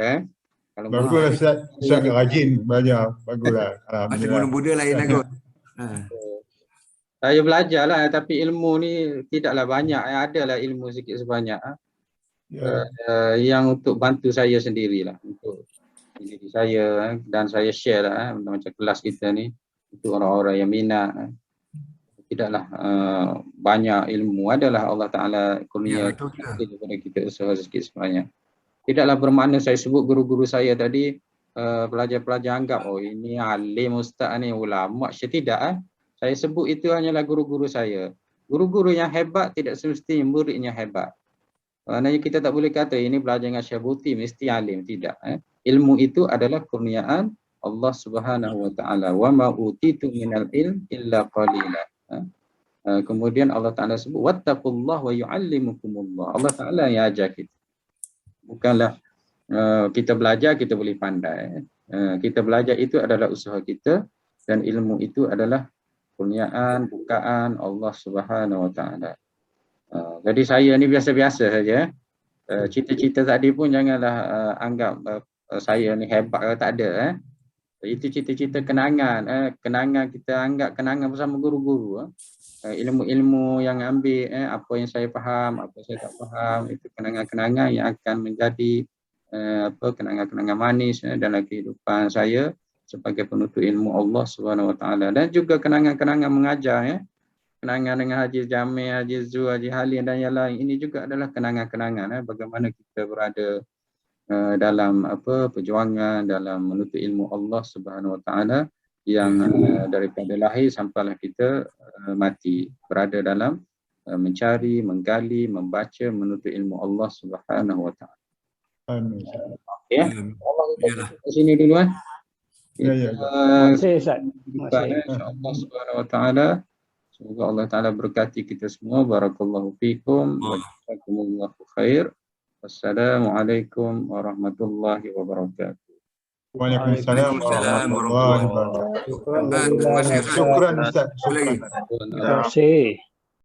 Kalau baguslah Ustaz rajin belajar, baguslah. Masih muda lain aku. Saya belajarlah tapi ilmu ni tidaklah banyak. Adalah ilmu sikit sebanyak. Yang untuk bantu saya sendirilah, untuk diri saya dan saya share lah macam kelas kita ni untuk orang-orang yang minat. Tidaklah banyak ilmu, adalah Allah Ta'ala kurnia kepada kita usaha sikit sebanyak. Tidaklah bermakna saya sebut guru-guru saya tadi, pelajar-pelajar anggap ini alim ustaz ni ulama. Tidak. Saya sebut itu hanyalah guru-guru saya. Guru-guru yang hebat tidak semestinya muridnya hebat. Maknanya kita tak boleh kata ini belajar dengan Syabuti mesti alim, tidak. Ilmu itu adalah kurniaan Allah Subhanahu Wa Taala. Wa ma utitu minal ilm illa qalila. Kemudian Allah Taala sebut wattaqullaha wa yuallimukumullah. Allah Taala yang ajar kita. Bukanlah kita belajar kita boleh pandai. Kita belajar itu adalah usaha kita dan ilmu itu adalah kurniaan, bukaan Allah Subhanahu Wa Taala. Jadi saya ni biasa-biasa saja. Cita-cita tadi pun janganlah anggap saya ni hebat, tak ada. Itu cita-cita kenangan. Kenangan kita anggap kenangan bersama guru-guru. Ilmu-ilmu yang ambil, apa yang saya faham, apa saya tak faham, itu kenangan-kenangan yang akan menjadi kenangan-kenangan manis dalam kehidupan saya sebagai penuntut ilmu Allah Subhanahu Wa Taala, dan juga kenangan-kenangan mengajar. Kenangan dengan Haji Jamil, Haji Zul, Haji Halim dan yang lain, ini juga adalah kenangan-kenangan bagaimana kita berada dalam perjuangan dalam menuntut ilmu Allah Subhanahu Wa Taala yang daripada lahir sampailah kita mati, berada dalam mencari, menggali, membaca, menuntut ilmu Allah Subhanahu Wa Taala. Amin. Ya. Di sini dulu Ya. Terima kasih Ustaz. Insya-Allah Subhanahu Wa Taala. Semoga Allah Ta'ala berkati kita semua. Barakallahu fikum. Wa jazakumullahu khair. Wassalamualaikum warahmatullahi wabarakatuh. Waalaikumsalam warahmatullahi wabarakatuh. Terima kasih Ustaz. Syukran Ustaz. Terima kasih.